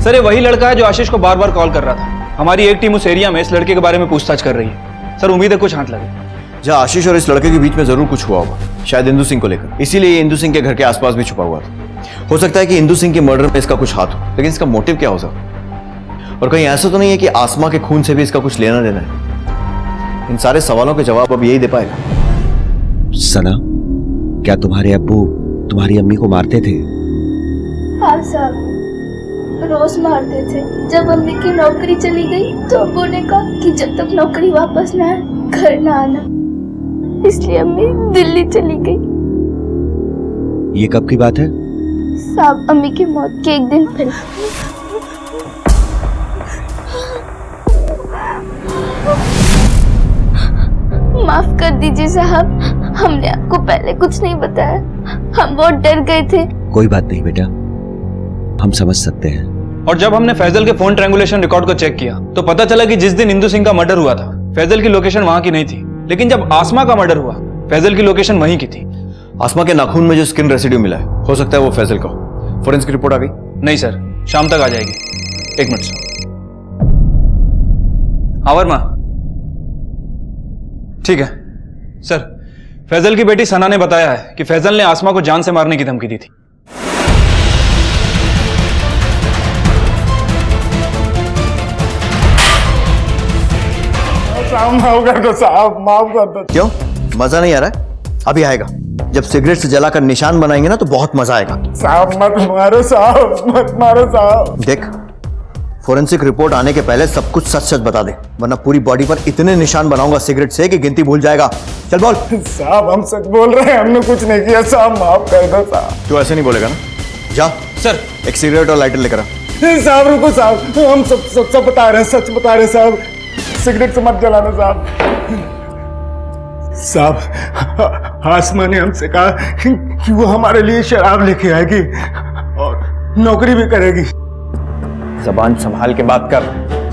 सर ये वही लड़का है जो आशीष को बार बार कॉल कर रहा था। हमारी एक टीम उस एरिया में इस लड़के के बारे में पूछताछ कर रही है। सर उम्मीद है कुछ हाथ लगे। जहाँ आशीष और इस लड़के के बीच में जरूर कुछ हुआ होगा, शायद इंदु सिंह को लेकर। इसीलिए ये इंदु सिंह के घर के आसपास भी छुपा हुआ था। हो सकता है कि इंदु सिंह के मर्डर में इसका कुछ हाथ हो, लेकिन इसका मोटिव क्या हो सकता? और कहीं ऐसा तो नहीं है कि आसमा के खून से भी इसका कुछ लेना देना है? इन सारे सवालों के जवाब अब यही दे पाएगा। सना, क्या तुम्हारे अब्बू तुम्हारी अम्मी को मारते थे? हाँ साहब, रोज मारते थे। जब अम्मी की नौकरी चली गई तो अब्बू ने कहा कि जब तक नौकरी वापस ना आए घर ना आना, इसलिए अम्मी दिल्ली चली गई। ये कब की बात है? साहब अम्मी की मौत के एक दिन पहले। माफ कर दीजिए साहब, हमने आपको पहले कुछ नहीं बताया, हम बहुत डर गए थे। कोई बात नहीं बेटा, हम समझ सकते हैं। और जब हमने फैजल के फोन ट्रायंगुलेशन रिकॉर्ड को चेक किया तो पता चला कि जिस दिन इंदु सिंह का मर्डर हुआ था फैजल की लोकेशन वहां की नहीं थी, लेकिन जब आसमा का मर्डर हुआ फैजल की लोकेशन वहीं की थी। आसमा के नाखून में जो स्किन रेसिड्यू मिला है, हो सकता है वो फैजल का हो। फोरेंसिक रिपोर्ट आ गई? नहीं सर, शाम तक आ जाएगी। एक मिनट सर। हाँ वर्मा, ठीक है सर। फैजल की बेटी सना ने बताया है कि फैजल ने आसमा को जान से मारने की धमकी दी थी। साहब माफ कर दो साहब, माफ कर दो। क्यों मजा नहीं आ रहा है? अभी आएगा। जब सिगरेट से जलाकर निशान बनाएंगे ना तो बहुत मजा आएगा। साहब मत मारो साहब, मत मारो साहब। देख, फोरेंसिक रिपोर्ट आने के पहले सब कुछ सच सच बता दे, वरना पूरी बॉडी पर इतने निशान बनाऊंगा सिगरेट से कि गिनती भूल जाएगा। चल बोल। साहब हम सच बोल रहे हैं, हमने कुछ नहीं किया साहब, माफ कर दो साहब। तू ऐसे नहीं बोलेगा ना? जा सर, एक सिगरेट और लाइटर लेकर आ। साहब रुको साहब, हम सब बता रहे हैं, सच बता रहे हैं साहब। सिगरेट से मत जलाना साहब। साहब आसमा ने हमसे कहा कि वो हमारे लिए शराब लेके आएगी और नौकरी भी करेगी। जबान संभाल के बात कर।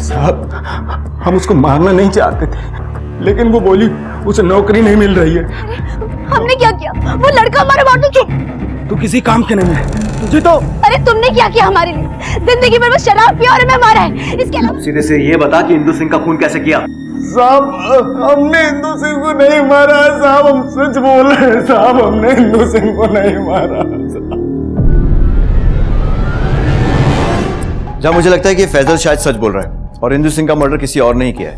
साहब हम उसको मारना नहीं चाहते थे, लेकिन वो बोली उसे नौकरी नहीं मिल रही है। हमने क्या किया? वो लड़का हमारे बाटू तू किसी काम के नहीं है तुझे तो। अरे तुमने क्या किया हमारे लिए? जिंदगी भर बस शराब पिया और हमें मारा है, इसके अलावा। सीधे से ये बता कि इंदु सिंह का खून कैसे किया? साहब हमने इंदु सिंह को नहीं मारा साहब, हम सच बोल रहे हैं साहब, हमने इंदु सिंह को नहीं मारा। जहां मुझे लगता है कि फैजल शायद सच बोल रहा है और इंदु सिंह का मर्डर किसी और ने ही किया है।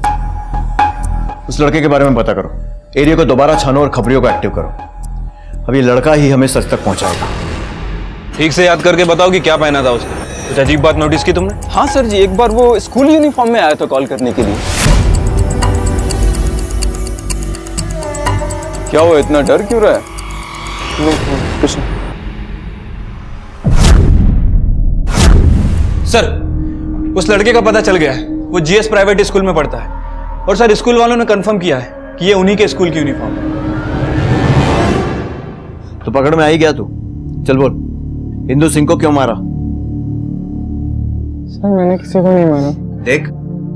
उस लड़के के बारे में पता करो, एरिया को दोबारा छानो और खबरियों को एक्टिव करो। अब ये लड़का ही हमें सच तक पहुंचाएगा। ठीक से याद करके बताओ कि क्या पहना था उसने। कुछ अजीब बात नोटिस की तुमने? हाँ सर जी, एक बार वो स्कूल यूनिफॉर्म में आया था कॉल करने के लिए। क्या वो इतना डर क्यों रहा है? नहीं, कुछ नहीं। सर, उस लड़के का पता चल गया है। वो जीएस प्राइवेट स्कूल में पढ़ता है और सर स्कूल वालों ने कंफर्म किया है कि ये उन्हीं के स्कूल की यूनिफॉर्म है। तो पकड़ में आई गया तू। चल बोल, इंदु सिंह को क्यों मारा? सर मैंने किसी को नहीं मारा। देख,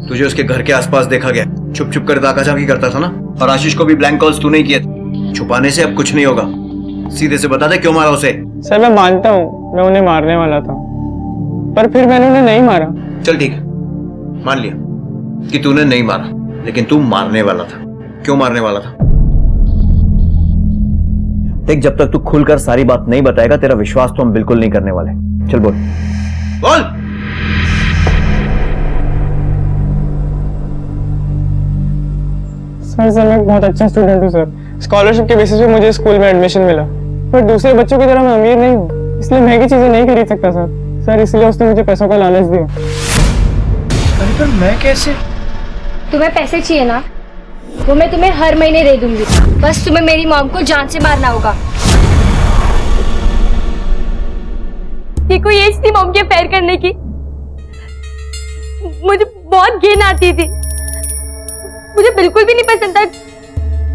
तुझे उसके घर के आसपास देखा गया, छुप छुप कर ताकाझाकी करता था ना, और आशीष को भी ब्लैंक कॉल्स तूने किए थे। छुपाने से अब कुछ नहीं होगा, सीधे से बता दे क्यों मारा उसे। सर मैं मानता हूँ मैं उन्हें मारने वाला था, पर फिर मैंने उन्हें नहीं मारा। चल ठीक है, मान लिया कि तूने नहीं मारा, लेकिन तू मारने वाला था। क्यों मारने वाला था? देख, जब तक तू खुलकर सारी बात नहीं बताएगा तेरा विश्वास तो हम बिल्कुल नहीं करने वाले। चल बोल बोल। सर मैं एक बहुत अच्छा स्टूडेंट हूँ सर। स्कॉलरशिप के बेसिस पे मुझे स्कूल में एडमिशन मिला, पर दूसरे बच्चों की तरह मैं अमीर नहीं हूँ, इसलिए महंगी चीजें नहीं खरीद सकता सर इसलिए उसने मुझे पैसों का लालच दिया। अरे पर मैं कैसे? तुम्हें पैसे चाहिए ना, वो मैं तुम्हें हर महीने दे दूंगी, बस तुम्हें मेरी मॉम को जान से मारना होगा। ये कोई एज थी मॉम के अफेयर करने की? मुझे बहुत घिन आती थी, मुझे बिल्कुल भी नहीं पसंद था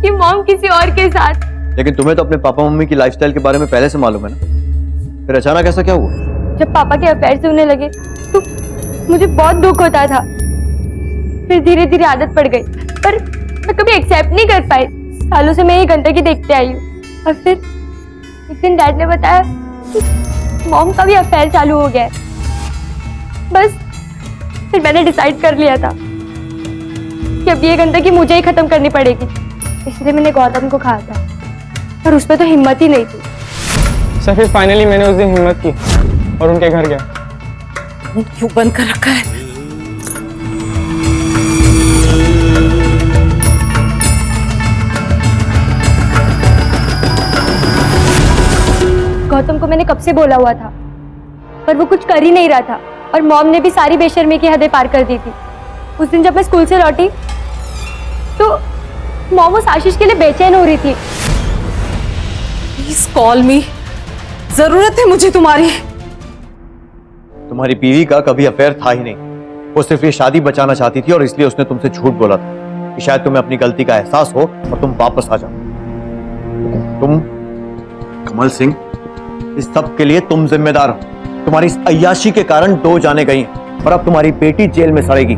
कि मॉम किसी और के साथ। लेकिन तुम्हें तो अपने पापा मम्मी की लाइफस्टाइल के बारे में पहले से मालूम है ना, फिर अचानक ऐसा क्या हुआ? जब पापा के अफेयर से होने लगे तो मुझे बहुत दुख होता था, फिर धीरे धीरे आदत पड़ गई, पर मैं कभी एक्सेप्ट नहीं कर पाई। सालों से मैं ये गंदगी देखते आई हूँ, और फिर एक दिन डैड ने बताया कि मॉम का भी अफेयर चालू हो गया है। बस फिर मैंने डिसाइड कर लिया था कि अब ये गंदगी मुझे ही खत्म करनी पड़ेगी, इसलिए मैंने गौतम को कहा था, पर उसमें तो हिम्मत ही नहीं थी। सर फिर फाइनली मैंने उस दिन हिम्मत की और उनके घर गया। क्यों बंद कर रखा है? गौतम को मैंने कब से बोला हुआ था, पर वो कुछ कर ही नहीं रहा था, और मॉम ने भी सारी बेशर्मी की हदें पार कर दी थी। उस दिन जब मैं स्कूल से लौटी तो मॉम उस आशीष के लिए बेचैन हो रही थी। प्लीज कॉल मी, जरूरत है मुझे तुम्हारी। तुम्हारी बीवी का कभी अफेयर था ही नहीं, वो सिर्फ ये शादी बचाना चाहती थी और इसलिए उसने तुमसे झूठ बोला था कि शायद तुम्हें अपनी गलती का एहसास हो और तुम वापस आ जाओ। तुम कमल सिंह, इस सब के लिए तुम जिम्मेदार हो। तुम्हारी इस अय्याशी के कारण 2 जाने गई और अब तुम्हारी बेटी जेल में सड़ेगी।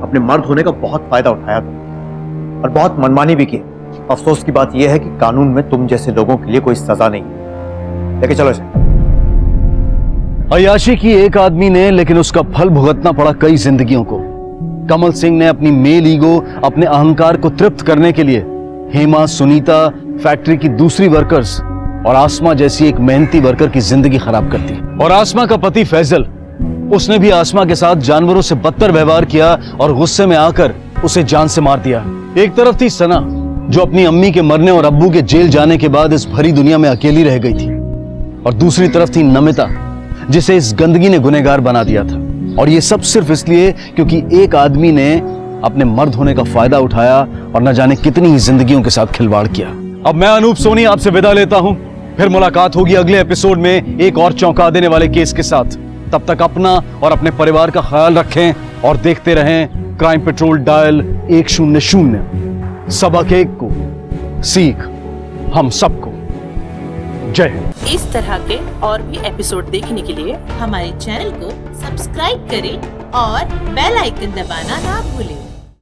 अपने मर्द होने का बहुत फायदा उठाया तुम और बहुत मनमानी भी की। अफसोस की बात यह है कि कानून में तुम जैसे लोगों के लिए कोई सजा नहीं है। लेके चलो इसे। अयाशी की एक आदमी ने, लेकिन उसका फल भुगतना पड़ा कई जिंदगियों को। कमल सिंह ने अपनी मेल ईगो, अपने अहंकार को तृप्त करने के लिए हेमा, सुनीता, फैक्ट्री की दूसरी वर्कर्स और आसमा जैसी एक मेहनती वर्कर की जिंदगी खराब कर दी। और आसमा का पति फैजल, उसने भी आसमा के साथ जानवरों से बदतर व्यवहार किया और गुस्से में आकर उसे जान से मार दिया। एक तरफ थी सना, जो अपनी अम्मी के मरने और अब्बू के जेल जाने के बाद इस भरी दुनिया में अकेली रह गई थी, और दूसरी तरफ थी नमिता, जिसे इस गंदगी ने गुनहगार बना दिया था। और ये सब सिर्फ इसलिए क्योंकि एक आदमी ने अपने मर्द होने का फायदा उठाया और न जाने कितनी ही जिंदगियों के साथ खिलवाड़ किया। अब मैं अनूप सोनी आपसे विदा लेता हूं, फिर मुलाकात होगी अगले एपिसोड में एक और चौंका देने वाले केस के साथ। तब तक अपना और अपने परिवार का ख्याल रखें और देखते रहें क्राइम पेट्रोल डायल 100। सबक एक को, सीख हम सबको। जय हिंद। इस तरह के और भी एपिसोड देखने के लिए हमारे चैनल को सब्सक्राइब करें और बेल आइकन दबाना ना भूलें।